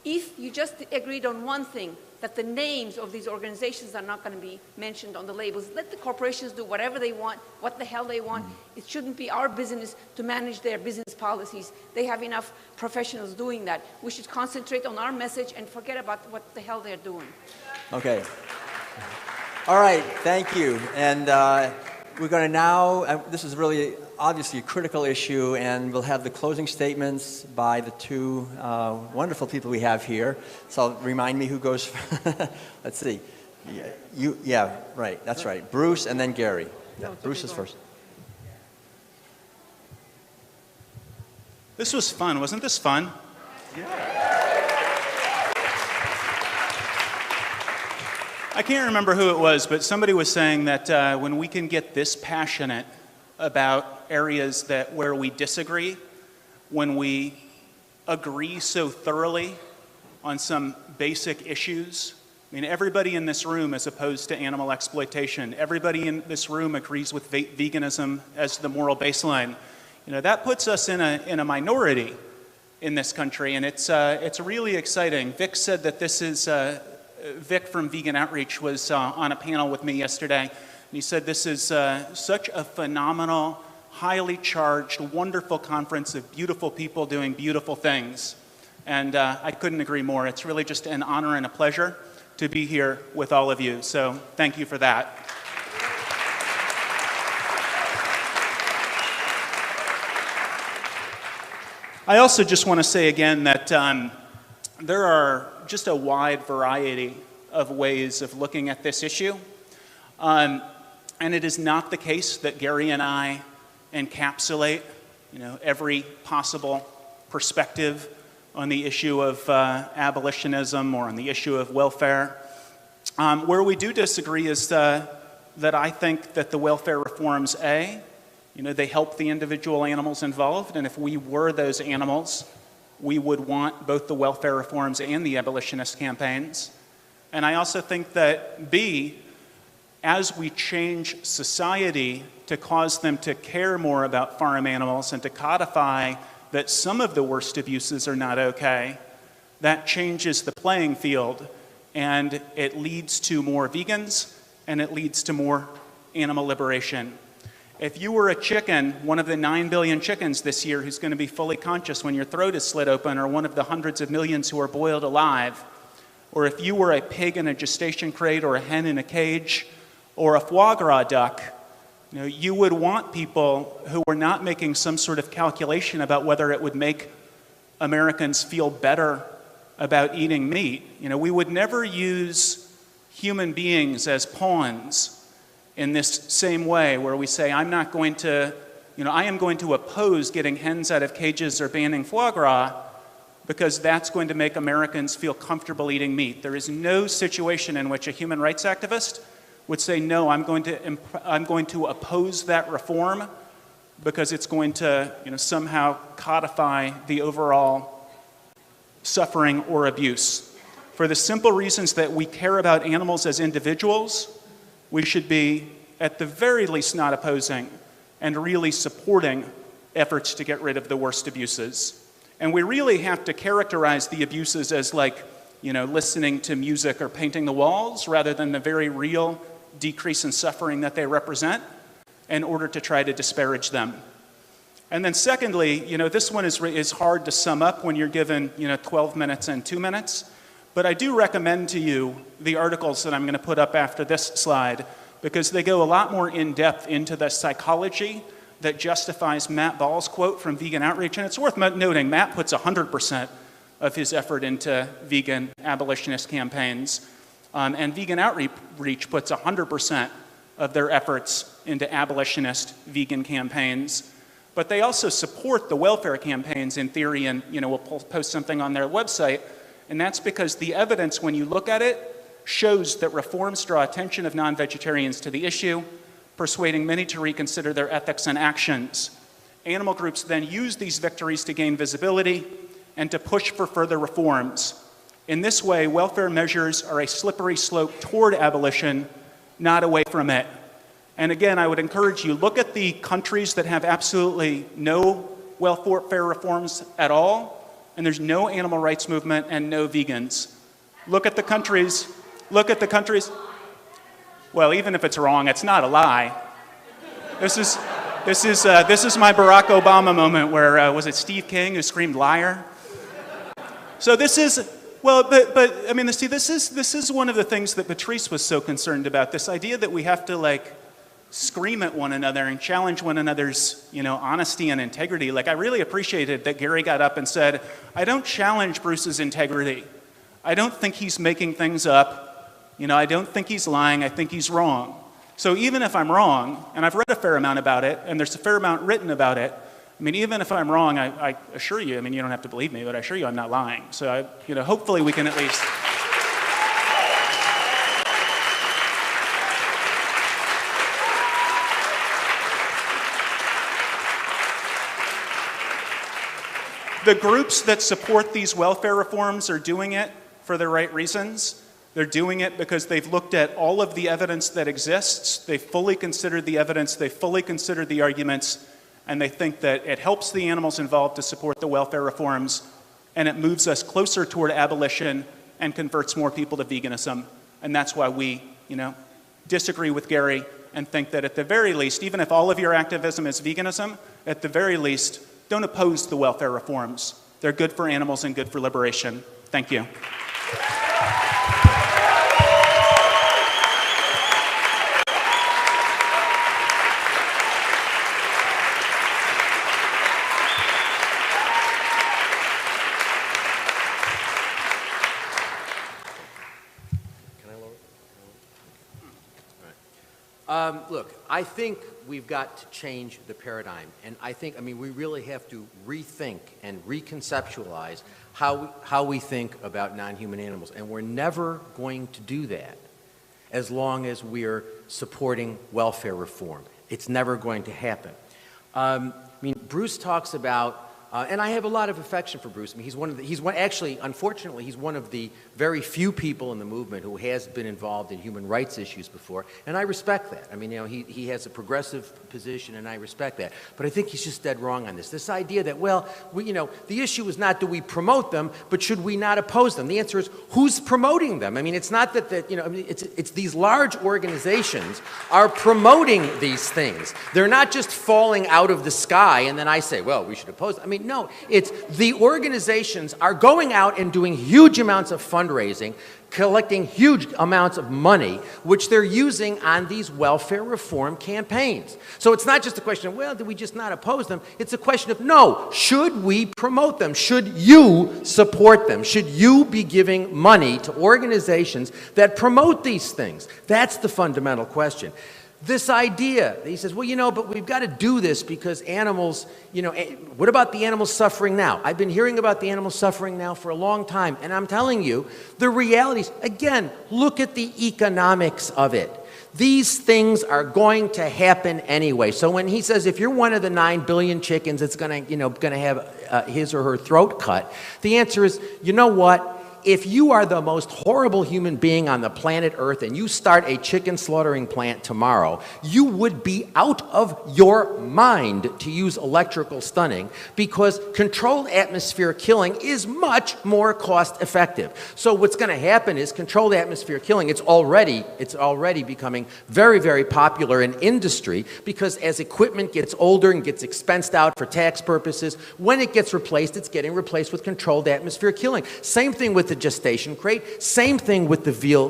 If you just agreed on one thing, that the names of these organizations are not going to be mentioned on the labels, let the corporations do whatever they want, what the hell they want. It shouldn't be our business to manage their business policies. They have enough professionals doing that. We should concentrate on our message and forget about what the hell they're doing.
Okay. All right, thank you. And we're going to now, this is really obviously a critical issue, and we'll have the closing statements by the 2 wonderful people we have here. So remind me who goes, let's see. Yeah, right, that's right. Bruce and then Gary. Yeah, Bruce is first.
This was fun. Wasn't this fun? I can't remember who it was, but somebody was saying that when we can get this passionate about areas where we disagree, when we agree so thoroughly on some basic issues. Everybody in this room is opposed to animal exploitation. Everybody in this room agrees with veganism as the moral baseline. That puts us in a minority in this country, and it's really exciting. Vic said that this is Vic from Vegan Outreach was on a panel with me yesterday, and he said this is such a phenomenal, highly charged, wonderful conference of beautiful people doing beautiful things. And I couldn't agree more. It's really just an honor and a pleasure to be here with all of you. So thank you for that. I also just want to say again that there are just a wide variety of ways of looking at this issue. And it is not the case that Gary and I encapsulate, every possible perspective on the issue of abolitionism or on the issue of welfare. Where we do disagree is that I think that the welfare reforms, they help the individual animals involved, and if we were those animals, we would want both the welfare reforms and the abolitionist campaigns. And I also think that B, as we change society to cause them to care more about farm animals and to codify that some of the worst abuses are not okay, that changes the playing field, and it leads to more vegans, and it leads to more animal liberation. If you were a chicken, one of the 9 billion chickens this year who's going to be fully conscious when your throat is slit open, or one of the hundreds of millions who are boiled alive, or if you were a pig in a gestation crate, or a hen in a cage, or a foie gras duck, you would want people who were not making some sort of calculation about whether it would make Americans feel better about eating meat. We would never use human beings as pawns in this same way, where we say, I am going to oppose getting hens out of cages or banning foie gras because that's going to make Americans feel comfortable eating meat. There is no situation in which a human rights activist would say, no, I'm going to oppose that reform because it's going to somehow codify the overall suffering or abuse. For the simple reasons that we care about animals as individuals, we should be, at the very least, not opposing and really supporting efforts to get rid of the worst abuses. And we really have to characterize the abuses as listening to music or painting the walls, rather than the very real decrease in suffering that they represent, in order to try to disparage them. And then secondly, this one is hard to sum up when you're given 12 minutes and 2 minutes, but I do recommend to you the articles that I'm going to put up after this slide, because they go a lot more in depth into the psychology that justifies Matt Ball's quote from Vegan Outreach. And it's worth noting, Matt puts 100% of his effort into vegan abolitionist campaigns, and Vegan Outreach puts 100% of their efforts into abolitionist vegan campaigns. But they also support the welfare campaigns in theory, and we'll post something on their website. And that's because the evidence, when you look at it, shows that reforms draw attention of non-vegetarians to the issue, persuading many to reconsider their ethics and actions. Animal groups then use these victories to gain visibility and to push for further reforms. In this way, welfare measures are a slippery slope toward abolition, not away from it. And again, I would encourage you, look at the countries that have absolutely no welfare reforms at all, and there's no animal rights movement and no vegans. Look at the countries. Well, even if it's wrong, it's not a lie. This is my Barack Obama moment where, was it Steve King who screamed liar? So this is, well, but I mean, see, this is one of the things that Patrice was so concerned about, this idea that we have to scream at one another and challenge one another's, honesty and integrity. I really appreciated that Gary got up and said, I don't challenge Bruce's integrity. I don't think he's making things up. I don't think he's lying. I think he's wrong. So even if I'm wrong, and I've read a fair amount about it, and there's a fair amount written about it, even if I'm wrong, I assure you, you don't have to believe me, but I assure you I'm not lying. So, hopefully we can at least... The groups that support these welfare reforms are doing it for the right reasons. They're doing it because they've looked at all of the evidence that exists, they've fully considered the evidence, they've fully considered the arguments, and they think that it helps the animals involved to support the welfare reforms, and it moves us closer toward abolition and converts more people to veganism. And that's why we, disagree with Gary and think that at the very least, even if all of your activism is veganism, at the very least, don't oppose the welfare reforms. They're good for animals and good for liberation. Thank you.
Look, I think we've got to change the paradigm. And I think, we really have to rethink and reconceptualize how we think about non-human animals. And we're never going to do that as long as we're supporting welfare reform. It's never going to happen. Bruce talks about And I have a lot of affection for Bruce. I mean, actually, unfortunately, he's one of the very few people in the movement who has been involved in human rights issues before, and I respect that. I mean, he has a progressive position, and I respect that. But I think he's just dead wrong on this. This idea that, well, the issue is not do we promote them, but should we not oppose them? The answer is, who's promoting them? I mean, it's not that it's these large organizations are promoting these things. They're not just falling out of the sky, and then I say, well, we should oppose them. I mean, no, it's the organizations are going out and doing huge amounts of fundraising, collecting huge amounts of money, which they're using on these welfare reform campaigns. So it's not just a question of, well, do we just not oppose them? It's a question of, no, should we promote them? Should you support them? Should you be giving money to organizations that promote these things? That's the fundamental question. This idea, he says, well, but we've got to do this because animals, what about the animals suffering now? I've been hearing about the animals suffering now for a long time, and I'm telling you, the realities, again, look at the economics of it. These things are going to happen anyway. So when he says, if you're one of the 9 billion chickens that's going to have his or her throat cut, the answer is, you know what? If you are the most horrible human being on the planet Earth and you start a chicken slaughtering plant tomorrow, you would be out of your mind, to use electrical stunning, because controlled atmosphere killing is much more cost effective. So what's going to happen is controlled atmosphere killing, it's already becoming very, very popular in industry, because as equipment gets older and gets expensed out for tax purposes, when it gets replaced, it's getting replaced with controlled atmosphere killing. Same thing with the gestation crate. Same thing with the veal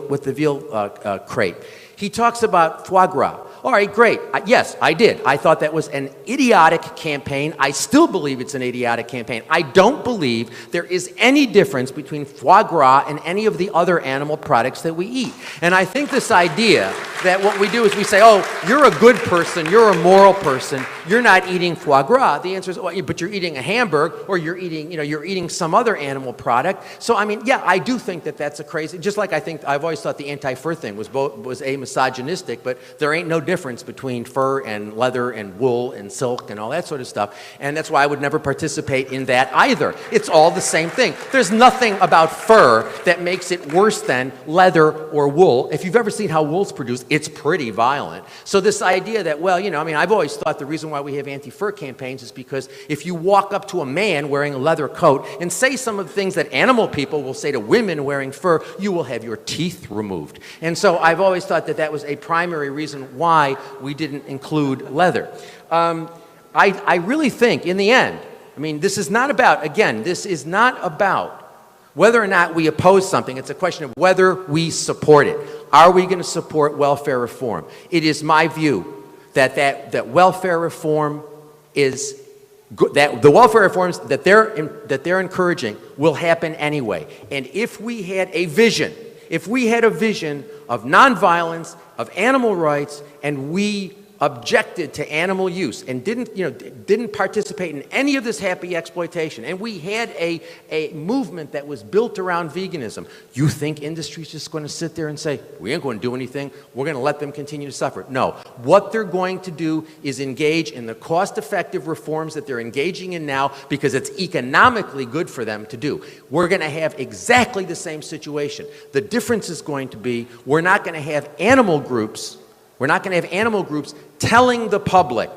crate. He talks about foie gras. All right, great. Yes, I did. I thought that was an idiotic campaign. I still believe it's an idiotic campaign. I don't believe there is any difference between foie gras and any of the other animal products that we eat. And I think this idea that what we do is we say, oh, you're a good person, you're a moral person, you're not eating foie gras. The answer is, well, but you're eating a hamburger, or you're eating some other animal product. So, I mean, yeah, I do think that that's a crazy, just like I've always thought the anti-fur thing was a misogynistic, but there ain't no difference between fur and leather and wool and silk and all that sort of stuff. And that's why I would never participate in that either. It's all the same thing. There's nothing about fur that makes it worse than leather or wool. If you've ever seen how wool's produced, it's pretty violent. So this idea that, well, I've always thought the reason why we have anti-fur campaigns is because if you walk up to a man wearing a leather coat and say some of the things that animal people will say to women wearing fur, you will have your teeth removed. And so I've always thought that that was a primary reason why we didn't include leather. I really think, in the end, this is not about whether or not we oppose something. It's a question of whether we support it. Are we going to support welfare reform? It is my view that welfare reform is good, that the welfare reforms that they're encouraging will happen anyway. And if we had a vision of nonviolence, of animal rights, and we objected to animal use and didn't participate in any of this happy exploitation, and we had a movement that was built around veganism, you think industry's just going to sit there and say, we ain't going to do anything, we're going to let them continue to suffer? No. What they're going to do is engage in the cost-effective reforms that they're engaging in now, because it's economically good for them to do. We're going to have exactly the same situation. The difference is going to be, we're not going to have animal groups telling the public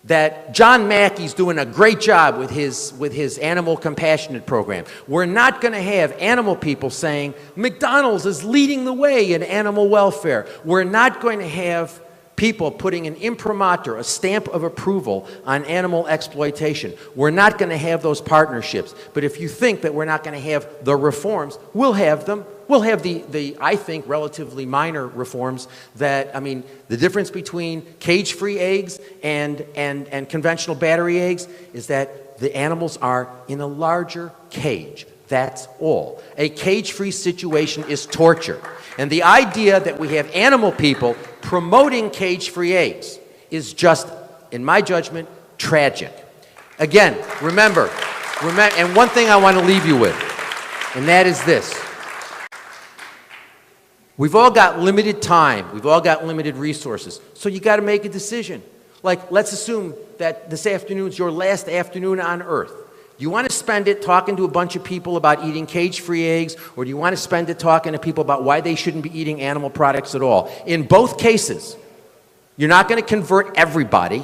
that John Mackey's doing a great job with his animal compassionate program. We're not going to have animal people saying McDonald's is leading the way in animal welfare. We're not going to have people putting an imprimatur, a stamp of approval on animal exploitation. We're not going to have those partnerships. But if you think that we're not going to have the reforms, we'll have them. We'll have the I think, relatively minor reforms that, the difference between cage-free eggs and conventional battery eggs is that the animals are in a larger cage. That's all. A cage-free situation is torture. And the idea that we have animal people promoting cage-free eggs is just, in my judgment, tragic. Again, remember, and one thing I want to leave you with, and that is this. We've all got limited time. We've all got limited resources. So you got to make a decision. Like, let's assume that this afternoon's your last afternoon on Earth. Do you want to spend it talking to a bunch of people about eating cage-free eggs, or do you want to spend it talking to people about why they shouldn't be eating animal products at all? In both cases, you're not going to convert everybody,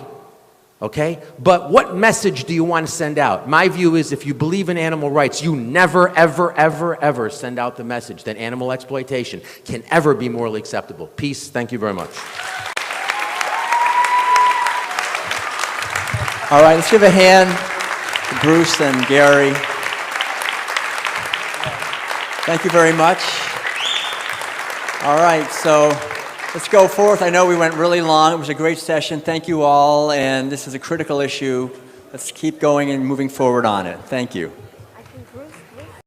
okay? But what message do you want to send out? My view is if you believe in animal rights, you never, ever, ever, ever send out the message that animal exploitation can ever be morally acceptable. Peace. Thank you very much.
All right, let's give a hand to Bruce and Gary. Thank you very much. All right, so let's go forth. I know we went really long. It was a great session. Thank you all, and this is a critical issue. Let's keep going and moving forward on it. Thank you.